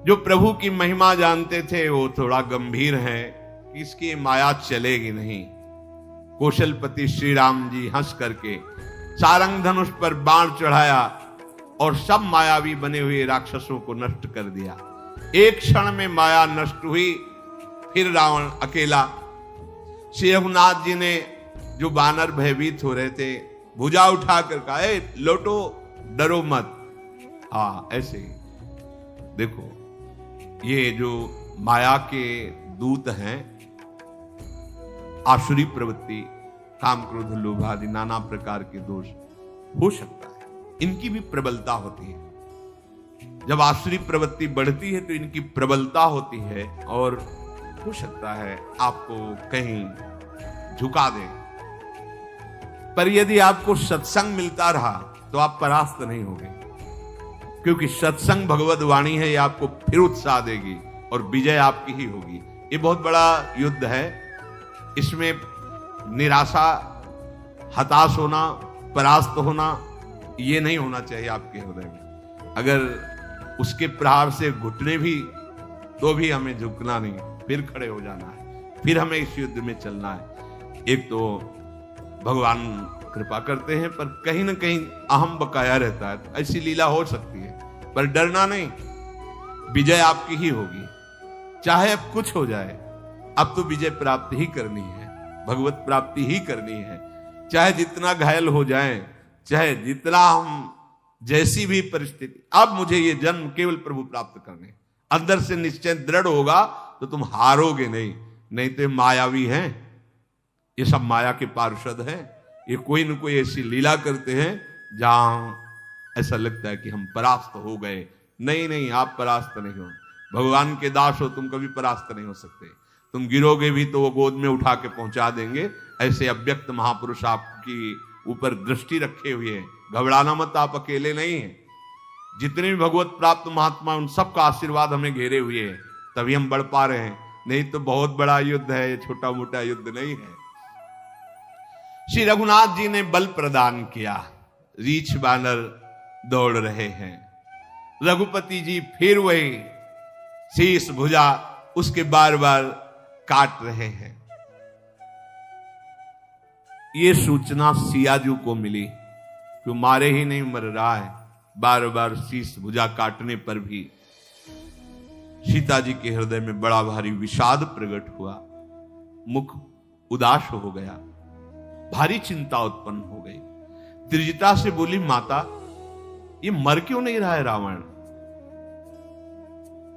जो प्रभु की महिमा जानते थे वो थोड़ा गंभीर हैं कि इसकी माया चलेगी नहीं। कौशलपति श्री राम जी हंस करके सारंग धनुष पर बाण चढ़ाया और सब मायावी बने हुए राक्षसों को नष्ट कर दिया। एक क्षण में माया नष्ट हुई। फिर रावण अकेला। श्री रघुनाथ जी ने, जो बानर भयभीत हो रहे थे, भुजा उठाकर कहा, लौटो, डरो मत। हाँ, ऐसे ही देखो, ये जो माया के दूत हैं, आसुरी प्रवृत्ति, काम क्रोध लोभ आदि नाना प्रकार के दोष हो सकता है, इनकी भी प्रबलता होती है। जब आसुरी प्रवृत्ति बढ़ती है तो इनकी प्रबलता होती है और हो सकता है आपको कहीं झुका दे। पर यदि आपको सत्संग मिलता रहा तो आप परास्त नहीं होंगे, क्योंकि सत्संग भगवत वाणी है, ये आपको फिर उत्साह देगी और विजय आपकी ही होगी। ये बहुत बड़ा युद्ध है। इसमें निराशा, हताश होना, परास्त होना, ये नहीं होना चाहिए आपके हृदय में। अगर उसके प्रहार से घुटने भी तो भी हमें झुकना नहीं, फिर खड़े हो जाना है, फिर हमें इस युद्ध में चलना है। एक तो भगवान कृपा करते हैं पर कहीं ना कहीं अहम बकाया रहता है, तो ऐसी लीला हो सकती है, पर डरना नहीं, विजय आपकी ही होगी। चाहे अब कुछ हो जाए, अब तो विजय प्राप्त ही करनी है, भगवत प्राप्ति ही करनी है। चाहे जितना घायल हो जाए, चाहे जितना हम जैसी भी परिस्थिति, अब मुझे ये जन्म केवल प्रभु प्राप्त करने, अंदर से निश्चय दृढ़ होगा तो तुम हारोगे नहीं। नहीं तो मायावी हैं, ये सब माया के पार्षद हैं, ये कोई न कोई ऐसी लीला करते हैं जहां ऐसा लगता है कि हम परास्त हो गए। नहीं नहीं, आप परास्त नहीं हो, भगवान के दास हो, तुम कभी परास्त नहीं हो सकते। तुम गिरोगे भी तो वो गोद में उठा के पहुंचा देंगे। ऐसे अव्यक्त महापुरुष आपकी ऊपर दृष्टि रखे हुए हैं। घबराना मत, आप अकेले नहीं हैं। जितने भी भगवत प्राप्त महात्मा, उन सबका आशीर्वाद हमें घेरे हुए है, तभी हम बढ़ पा रहे हैं। नहीं तो बहुत बड़ा युद्ध है, ये छोटा मोटा युद्ध नहीं है। श्री रघुनाथ जी ने बल प्रदान किया। रीछ बानर दौड़ रहे हैं। रघुपति जी फिर वही शीश भुजा उसके बार बार काट रहे हैं। ये सूचना सियाजू को मिली कि मारे ही नहीं मर रहा है, बार बार शीश भुजा काटने पर भी। सीता जी के हृदय में बड़ा भारी विषाद प्रकट हुआ, मुख उदास हो गया, भारी चिंता उत्पन्न हो गई। त्रिजटा से बोली, माता ये मर क्यों नहीं रहा है रावण?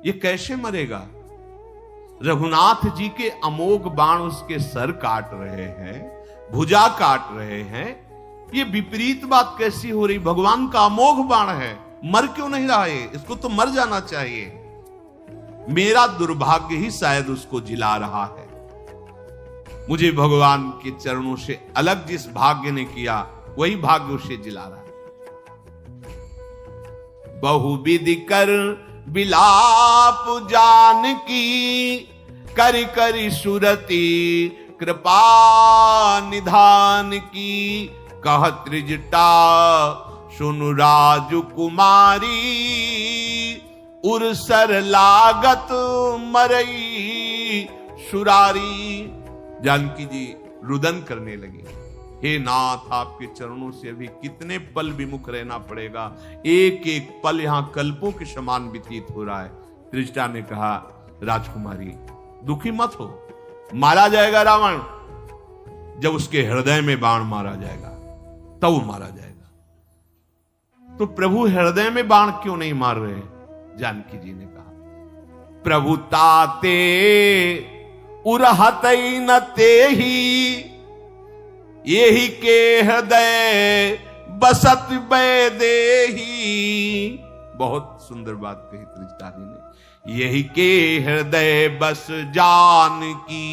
ये कैसे मरेगा? रघुनाथ जी के अमोघ बाण उसके सर काट रहे हैं, भुजा काट रहे हैं। ये विपरीत बात कैसी हो रही? भगवान का अमोघ बाण है, मर क्यों नहीं रहा है? इसको तो मर जाना चाहिए। मेरा दुर्भाग्य ही शायद उसको जिला रहा है। मुझे भगवान के चरणों से अलग जिस भाग्य ने किया, वही भाग्य उसे जिला रहा है। बहुविधि कर बिलाप जानकी, करि करि सुरति कृपा निधान की। कह त्रिजटा सुनु राजकुमारी, उरसर लागत मरई सुरारी। जानकी जी रुदन करने लगी, हे नाथ, आपके चरणों से अभी कितने पल विमुख रहना पड़ेगा। एक एक पल यहां कल्पों के समान व्यतीत हो रहा है। त्रिजटा ने कहा, राजकुमारी दुखी मत हो, मारा जाएगा रावण। जब उसके हृदय में बाण मारा जाएगा तब वो मारा जाएगा। तो प्रभु हृदय में बाण क्यों नहीं मार रहे? जानकी जी ने कहा, प्रभु ताते उरहतई न तेही, यही के हृदय बसत बैदेही। बहुत सुंदर बात कही त्रिजटा जी ने। यही के हृदय बस जानकी,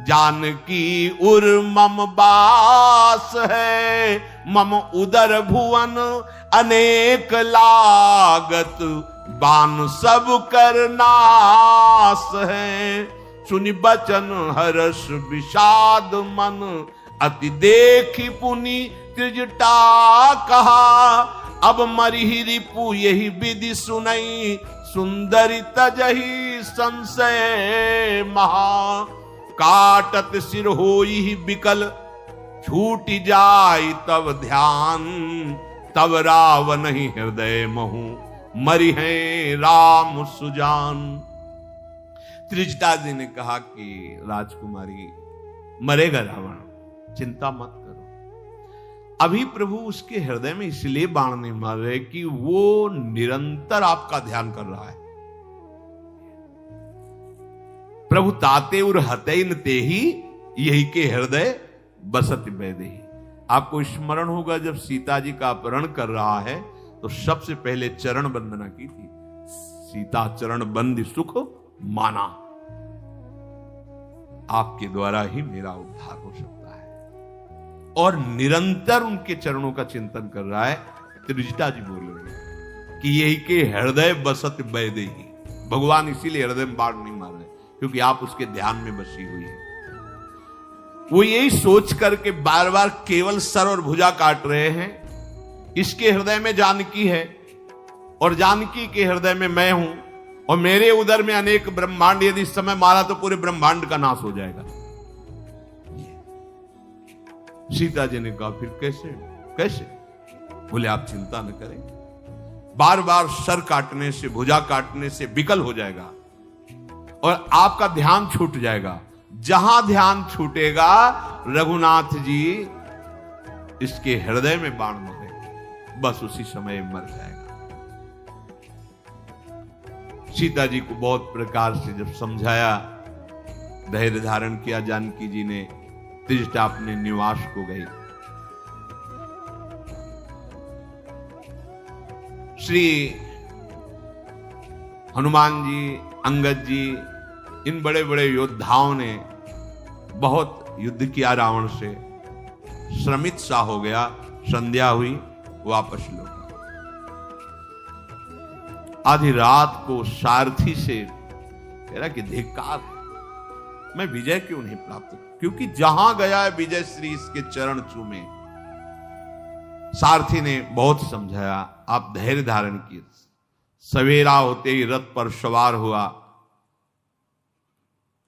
जानकी उर मम बास है। मम उदर भुवन अनेक लागत, बान सब कर नास है। सुनि बचन हर्ष विषाद मन, अति देखी पुनि त्रिजटा कहा। अब मरिहि रिपु यही विधि सुनई, सुंदरी तजहि संशय महा। काटत सिर होई बिकल, छूट जाय तब ध्यान। तब रावण ही हृदय महु, मरि है राम सुजान। त्रिजटा जी ने कहा कि राजकुमारी, मरेगा रावण, चिंता मत करो। अभी प्रभु उसके हृदय में इसलिए बाण नहीं मार रहे कि वो निरंतर आपका ध्यान कर रहा है। प्रभु ताते उर हतैन तेही, यही के हृदय बसत बैदेही। आपको स्मरण होगा, जब सीता जी का अपहरण कर रहा है तो सबसे पहले चरण वंदना की थी। सीता चरण बंदी सुख माना, आपके द्वारा ही मेरा उद्धार हो सकता है। और निरंतर उनके चरणों का चिंतन कर रहा है। त्रिजटा जी बोल रहे हैं कि यही के हृदय बसत बैदेही। भगवान इसीलिए हृदय में बाण नहीं मार रहे क्योंकि आप उसके ध्यान में बसी हुई है। वो यही सोच करके बार बार केवल सर और भुजा काट रहे हैं। इसके हृदय में जानकी है और जानकी के हृदय में मैं हूं, और मेरे उदर में अनेक ब्रह्मांड। यदि इस समय मारा तो पूरे ब्रह्मांड का नाश हो जाएगा। सीता जी ने कहा, फिर कैसे कैसे? बोले, आप चिंता न करें, बार बार सर काटने से, भुजा काटने से विकल हो जाएगा और आपका ध्यान छूट जाएगा। जहां ध्यान छूटेगा, रघुनाथ जी इसके हृदय में बाण मारेंगे, बस उसी समय मर जाएगा। सीता जी को बहुत प्रकार से जब समझाया, धैर्य धारण किया जानकी जी ने, त्रिजटा अपने निवास को गई। श्री हनुमान जी, अंगद जी, इन बड़े बड़े योद्धाओं ने बहुत युद्ध किया रावण से। श्रमित सा हो गया, संध्या हुई, वापस लौटा। आधी रात को सारथी से कह रहा कि धिक्कार, मैं विजय क्यों नहीं प्राप्त, क्योंकि जहां गया है विजय श्री इसके चरण चूमे। सारथी ने बहुत समझाया, आप धैर्य धारण किए। सवेरा होते ही रथ पर सवार हुआ,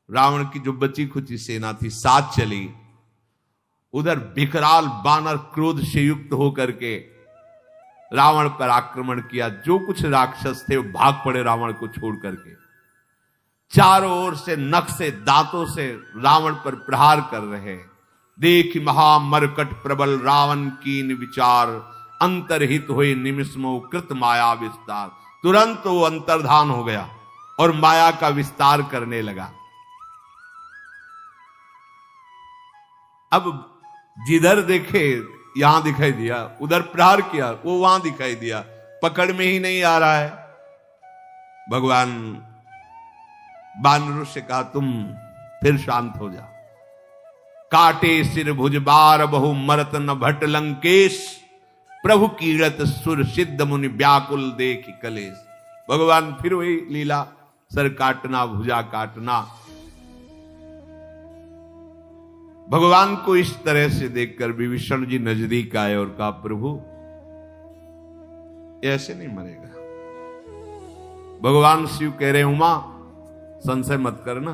रावण की जो बची खुची सेना थी साथ चली। उधर विकराल बानर क्रोध से युक्त होकर के रावण पर आक्रमण किया। जो कुछ राक्षस थे वो भाग पड़े रावण को छोड़ करके। चारों ओर से नख से, दांतों से रावण पर प्रहार कर रहे। देख महामरकट प्रबल रावण कीन विचार, अंतरहित हुए निमिषमो कृत माया विस्तार। तुरंत वो अंतर्धान हो गया और माया का विस्तार करने लगा। अब जिधर देखे यहां दिखाई दिया, उधर प्रहार किया, वो वहां दिखाई दिया, पकड़ में ही नहीं आ रहा है। भगवान बानरों से कहा, तुम फिर शांत हो जा। काटे सिर भुज बार बहु मरत न भट लंकेश, प्रभु कीरत सुर सिद्ध मुनि व्याकुल देख कलेश। भगवान फिर वही लीला, सर काटना, भुजा काटना। भगवान को इस तरह से देखकर विभीषण जी नजदीक आए और कहा, प्रभु ऐसे नहीं मरेगा। भगवान शिव कह रहे, उमा संशय मत करना,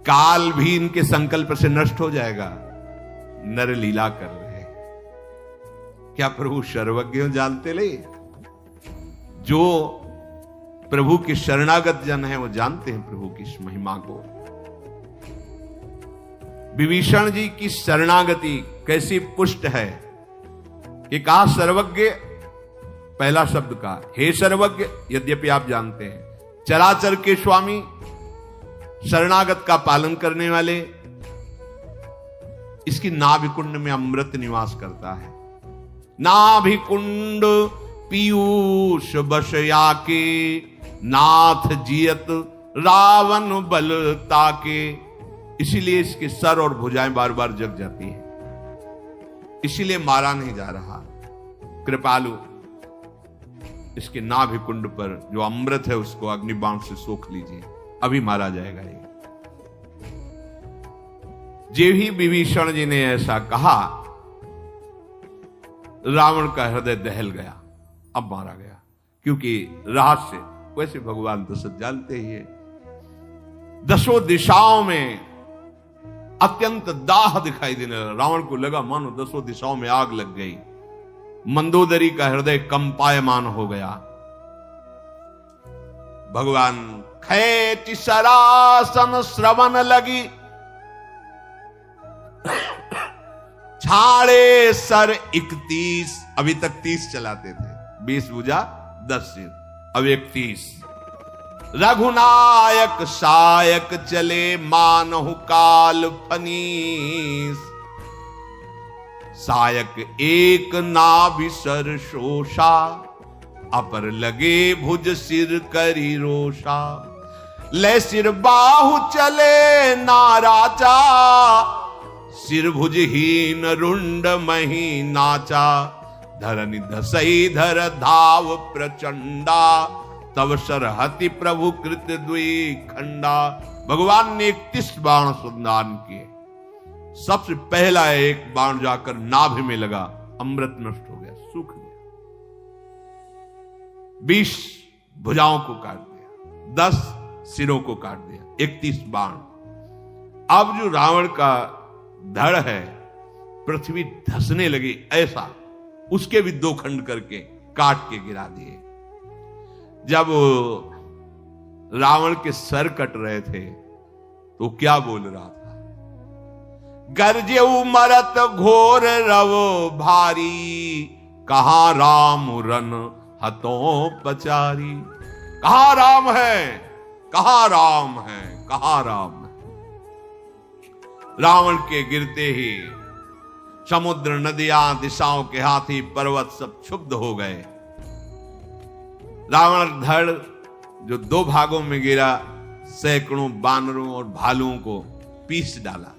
काल भी इनके संकल्प से नष्ट हो जाएगा। नर लीला कर रहे हैं। क्या प्रभु सर्वज्ञ जानते ले? जो प्रभु के शरणागत जन हैं वो जानते हैं प्रभु की इस महिमा को। विभीषण जी की शरणागति कैसी पुष्ट है कि कहा सर्वज्ञ, पहला शब्द का हे सर्वज्ञ। यद्यपि आप जानते हैं चराचर के स्वामी, शरणागत का पालन करने वाले, इसकी नाभिकुंड में अमृत निवास करता है। नाभिकुंड पीयूष बशया के, नाथ जियत रावण बल ताके। इसीलिए इसके सर और भुजाएं बार बार जग जाती हैं, इसीलिए मारा नहीं जा रहा। कृपालु इसके नाभिकुंड पर जो अमृत है उसको अग्निबाण से सोख लीजिए, अभी मारा जाएगा ये। जे ही विभीषण जी ने ऐसा कहा, रावण का हृदय दहल गया, अब मारा गया। क्योंकि रहस्य वैसे भगवान तो सब जानते ही है। दसों दिशाओं में अत्यंत दाह दिखाई देने लगा। रावण को लगा मानो दसों दिशाओं में आग लग गई। मंदोदरी का हृदय कंपायमान हो गया। भगवान खैति सरासन श्रवण लगी, छाड़े सर 31। अभी तक 30 चलाते थे, 20 भुजा 10 सिर, अब 31। रघुनायक सायक चले, मानहु काल फनीस। सायक एक नाभिसर शोषा, अपर लगे भुज सिर करी रोषा। ले सिर बाहु चले नाराचा, सिर भुजहीन रुंड मही नाचा। धरनि धसई धर धाव प्रचंडा, तब सरहति प्रभु कृत द्वि खंडा। भगवान ने 31 बाण संधान किए। सबसे पहला एक बाण जाकर नाभि में लगा, अमृत नष्ट हो गया, सूख गया। 20 भुजाओं को काट दिया, 10 सिरों को काट दिया, 31 बाण। अब जो रावण का धड़ है, पृथ्वी धसने लगी ऐसा, उसके भी 2 खंड करके काट के गिरा दिए। जब रावण के सर कट रहे थे तो क्या बोल रहा था? गरजेऊ मरत घोर रवो भारी, कहां राम रन हतों पचारी। कहां राम है, कहां राम है, कहां राम है। रावण के गिरते ही समुद्र, नदियां, दिशाओं के हाथी, पर्वत सब क्षुब्ध हो गए। रावण धड़ जो 2 भागों में गिरा, सैकड़ों बानरों और भालुओं को पीस डाला।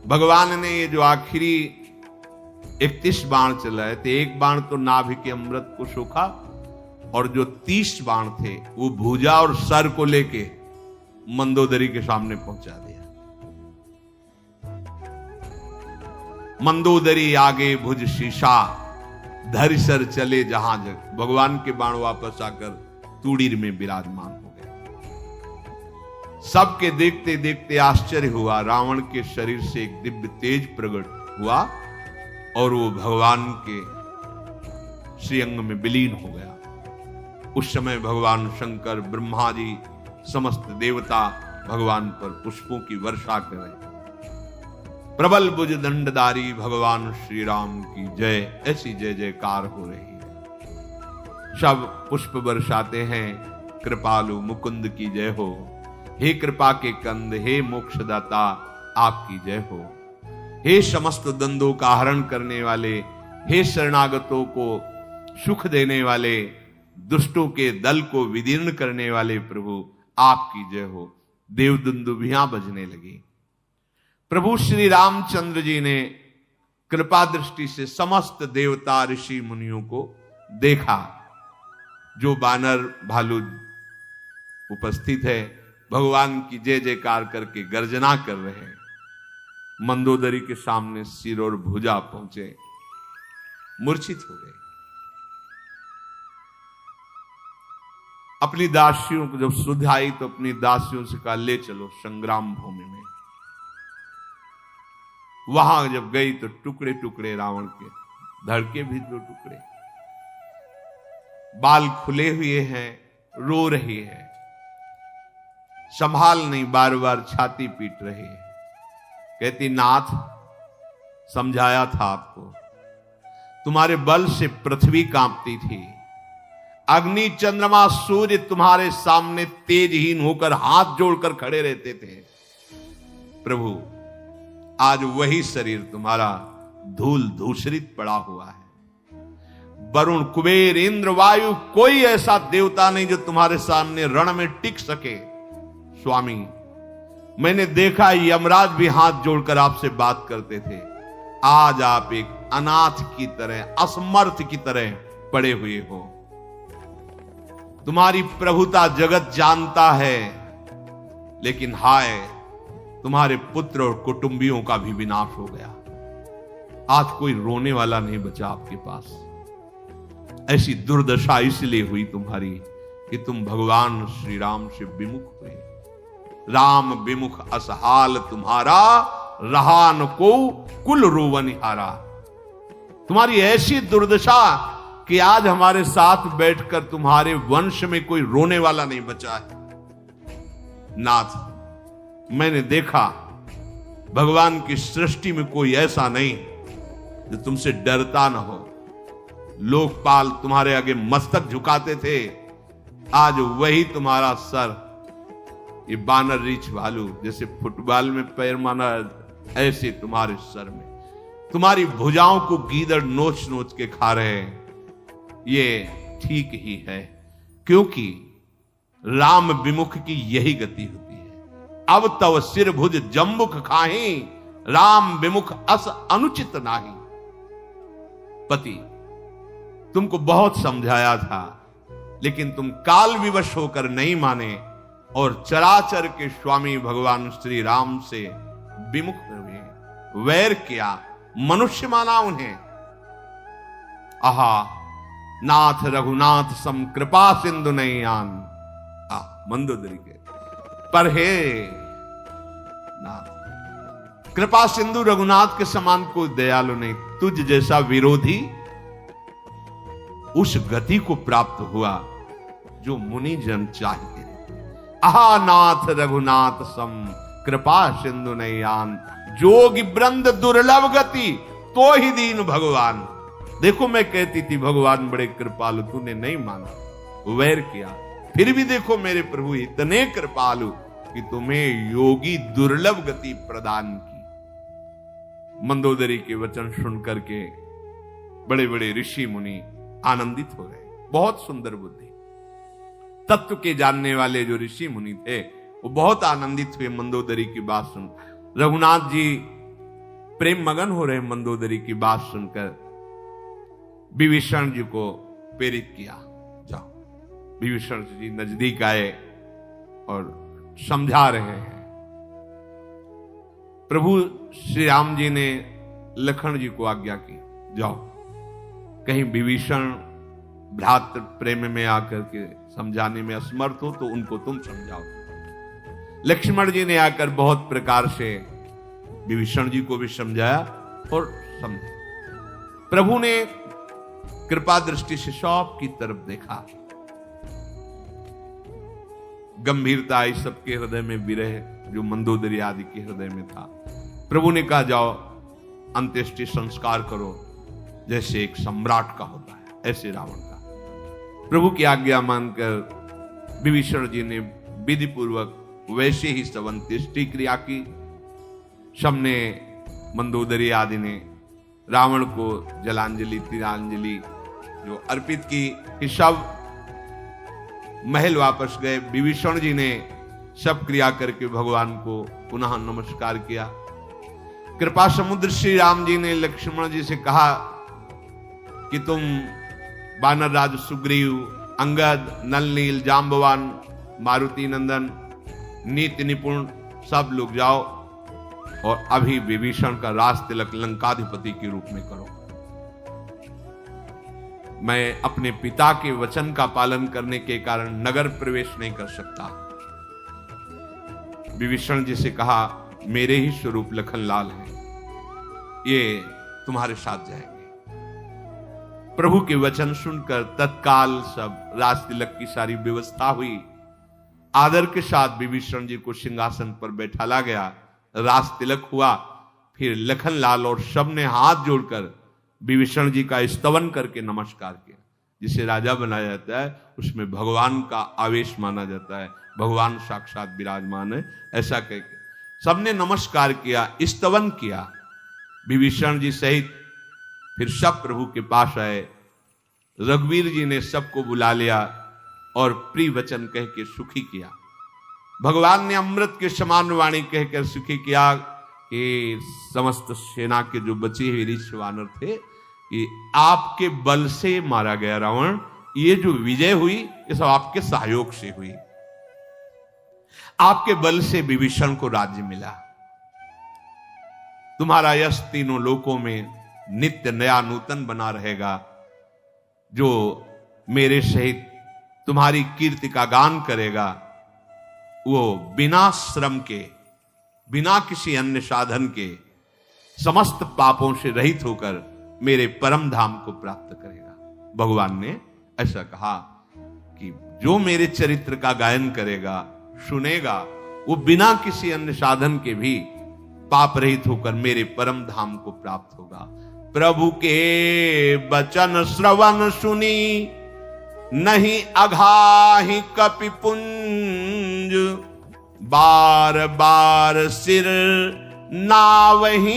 भगवान ने ये जो आखिरी 31 बाण चलाए थे, एक बाण तो नाभि के अमृत को सोखा, और जो 30 बाण थे वो भुजा और सर को लेके मंदोदरी के सामने पहुंचा दिया। मंदोदरी आगे भुज शीशा, धरि सर चले जहां जग। भगवान के बाण वापस आकर तूड़ीर में विराजमान हो गए। सबके देखते देखते आश्चर्य हुआ। रावण के शरीर से एक दिव्य तेज प्रकट हुआ और वो भगवान के श्रीअंग में विलीन हो गया। उस समय भगवान शंकर, ब्रह्मा जी, समस्त देवता भगवान पर पुष्पों की वर्षा करें। प्रबल भुज दंडधारी भगवान श्री राम की जय, ऐसी जय जयकार हो रही है। सब पुष्प बरसाते हैं, कृपालु मुकुंद की जय हो। हे कृपा के कंद, हे मोक्षदाता आपकी जय हो। हे समस्त द्वंद्वों का हरण करने वाले, हे शरणागतों को सुख देने वाले, दुष्टों के दल को विदीर्ण करने वाले प्रभु आपकी जय हो। देव दुंदुभियां बजने लगी। प्रभु श्री रामचंद्र जी ने कृपा दृष्टि से समस्त देवता ऋषि मुनियों को देखा। जो बानर भालू उपस्थित है, भगवान की जय जयकार करके गर्जना कर रहे हैं। मंदोदरी के सामने सिर और भुजा पहुंचे, मूर्छित हो गए। अपनी दासियों को जब सुध आई तो अपनी दासियों से कहा, ले चलो संग्राम भूमि में। वहां जब गई तो टुकड़े टुकड़े रावण के, धड़के भी 2 टुकड़े, बाल खुले हुए हैं, रो रही है, संभाल नहीं, बार बार छाती पीट रही है। कहती, नाथ समझाया था आपको, तुम्हारे बल से पृथ्वी कांपती थी, अग्नि चंद्रमा सूर्य तुम्हारे सामने तेजहीन होकर हाथ जोड़कर खड़े रहते थे। प्रभु आज वही शरीर तुम्हारा धूल धूसरित पड़ा हुआ है। वरुण, कुबेर, इंद्र, वायु, कोई ऐसा देवता नहीं जो तुम्हारे सामने रण में टिक सके। स्वामी, मैंने देखा यमराज भी हाथ जोड़कर आपसे बात करते थे। आज आप एक अनाथ की तरह, असमर्थ की तरह पड़े हुए हो। तुम्हारी प्रभुता जगत जानता है, लेकिन हाय, तुम्हारे पुत्र और कुटुंबियों का भी विनाश हो गया। आज कोई रोने वाला नहीं बचा आपके पास। ऐसी दुर्दशा इसलिए हुई तुम्हारी कि तुम भगवान श्री राम से विमुख हुए। राम विमुख असहाल तुम्हारा, रहा न को कुल रोवनिहारा। तुम्हारी ऐसी दुर्दशा कि आज हमारे साथ बैठकर तुम्हारे वंश में कोई रोने वाला नहीं बचा है। नाथ, मैंने देखा भगवान की सृष्टि में कोई ऐसा नहीं जो तुमसे डरता ना हो। लोकपाल तुम्हारे आगे मस्तक झुकाते थे, आज वही तुम्हारा सर, ये बानर रीछ भालू जैसे फुटबॉल में पैर माना, ऐसे तुम्हारे सर में, तुम्हारी भुजाओं को गीदड़ नोच नोच के खा रहे हैं। ये ठीक ही है, क्योंकि राम विमुख की यही गति होती है। अब तव सिर भुज जम्बुक खाही, राम विमुख अस अनुचित नाही। पति, तुमको बहुत समझाया था, लेकिन तुम काल विवश होकर नहीं माने और चराचर के स्वामी भगवान श्री राम से विमुख हुए। वैर किया, मनुष्य माना उन्हें। आहा, नाथ रघुनाथ सम कृपा सिंधु नहीं आन। मंदोदरी के पर हे नाथ, कृपा सिंधु रघुनाथ के समान कोई दयालु नहीं। तुझ जैसा विरोधी उस गति को प्राप्त हुआ जो मुनि जन चाहते। आहा, नाथ रघुनाथ सम कृपा सिंधु नहीं आन, जोगी वृंद दुर्लभ गति तो ही दीन भगवान। देखो, मैं कहती थी भगवान बड़े कृपालु, तूने नहीं माना, वैर किया। फिर भी देखो मेरे प्रभु इतने कृपालु कि तुम्हें योगी दुर्लभ गति प्रदान की। मंदोदरी के वचन सुन करके बड़े बड़े ऋषि मुनि आनंदित हो गए। बहुत सुंदर बुद्धि। तत्व के जानने वाले जो ऋषि मुनि थे वो बहुत आनंदित हुए मंदोदरी की बात सुन। रघुनाथ जी प्रेम मगन हो रहे मंदोदरी की बात सुनकर विभीषण जी को प्रेरित किया, जाओ। विभीषण जी नजदीक आए और समझा रहे हैं। प्रभु श्री राम जी ने लखन जी को आज्ञा की, जाओ, कहीं विभीषण भ्रातृ प्रेम में आकर के समझाने में असमर्थ हो तो उनको तुम समझाओ। लक्ष्मण जी ने आकर बहुत प्रकार से विभीषण जी को भी समझाया और समझा। प्रभु ने कृपा दृष्टि से सब की तरफ देखा, गंभीरता आई सबके हृदय में, विरह जो मंदोदरी आदि के हृदय में था। प्रभु ने कहा, जाओ अंत्येष्टि संस्कार करो जैसे एक सम्राट का होता है, ऐसे रावण का। प्रभु की आज्ञा मानकर विभीषण जी ने विधि पूर्वक वैसे ही सब अंत्येष्टि क्रिया की। सबने मंदोदरी आदि ने रावण को जलांजलि तिलांजलि जो अर्पित की, कि सब महल वापस गए। विभीषण जी ने सब क्रिया करके भगवान को पुनः नमस्कार किया। कृपा समुद्र श्री राम जी ने लक्ष्मण जी से कहा कि तुम वानर राज सुग्रीव, अंगद, नल नील, जाम्बवान, मारुति नंदन, नीति निपुण सब लोग जाओ और अभी विभीषण का राज तिलक लंकाधिपति के रूप में करो। मैं अपने पिता के वचन का पालन करने के कारण नगर प्रवेश नहीं कर सकता। विभीषण जी से कहा, मेरे ही स्वरूप लखनलाल हैं, ये तुम्हारे साथ जाएंगे। प्रभु के वचन सुनकर तत्काल सब राज तिलक की सारी व्यवस्था हुई। आदर के साथ विभीषण जी को सिंहासन पर बैठाला गया, राज तिलक हुआ। फिर लखनलाल और सब ने हाथ जोड़कर विभीषण जी का स्तवन करके नमस्कार किया। जिसे राजा बनाया जाता है उसमें भगवान का आवेश माना जाता है, भगवान साक्षात विराजमान है, ऐसा कहकर सबने नमस्कार किया, स्तवन किया। विभीषण जी सहित फिर सब प्रभु के पास आए। रघुवीर जी ने सबको बुला लिया और प्रिय वचन कह के सुखी किया। भगवान ने अमृत के समान वाणी कहकर सुखी किया कि समस्त सेना के जो बचे हुए ऋष वानर थे, कि आपके बल से मारा गया रावण, ये जो विजय हुई ये सब आपके सहयोग से हुई। आपके बल से विभीषण को राज्य मिला। तुम्हारा यश तीनों लोकों में नित्य नया नूतन बना रहेगा। जो मेरे सहित तुम्हारी कीर्ति का गान करेगा वो बिना श्रम के, बिना किसी अन्य साधन के समस्त पापों से रहित होकर मेरे परम धाम को प्राप्त करेगा। भगवान ने ऐसा कहा कि जो मेरे चरित्र का गायन करेगा, सुनेगा, वो बिना किसी अन्य साधन के भी पाप रहित होकर मेरे परम धाम को प्राप्त होगा। प्रभु के वचन श्रवण सुनी, नहीं अघाहि कपि पुंज, बार बार सिर नावही,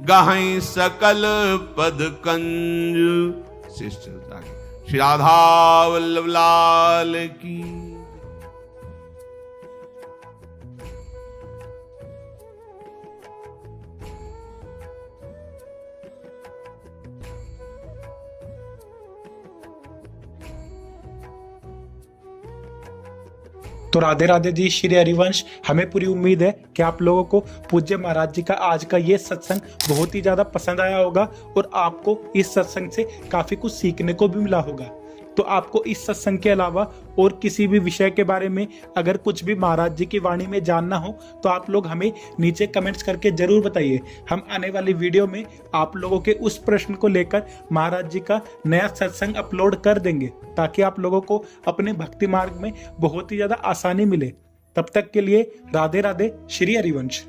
गहई सकल पद कंज। श्री राधा वल्लभ लाल की। तो राधे राधे जी, श्री हरिवंश। हमें पूरी उम्मीद है कि आप लोगों को पूज्य महाराज जी का आज का ये सत्संग बहुत ही ज्यादा पसंद आया होगा और आपको इस सत्संग से काफी कुछ सीखने को भी मिला होगा। तो आपको इस सत्संग के अलावा और किसी भी विषय के बारे में अगर कुछ भी महाराज जी की वाणी में जानना हो तो आप लोग हमें नीचे कमेंट्स करके जरूर बताइए। हम आने वाली वीडियो में आप लोगों के उस प्रश्न को लेकर महाराज जी का नया सत्संग अपलोड कर देंगे, ताकि आप लोगों को अपने भक्ति मार्ग में बहुत ही ज्यादा आसानी मिले। तब तक के लिए राधे राधे, श्री हरिवंश।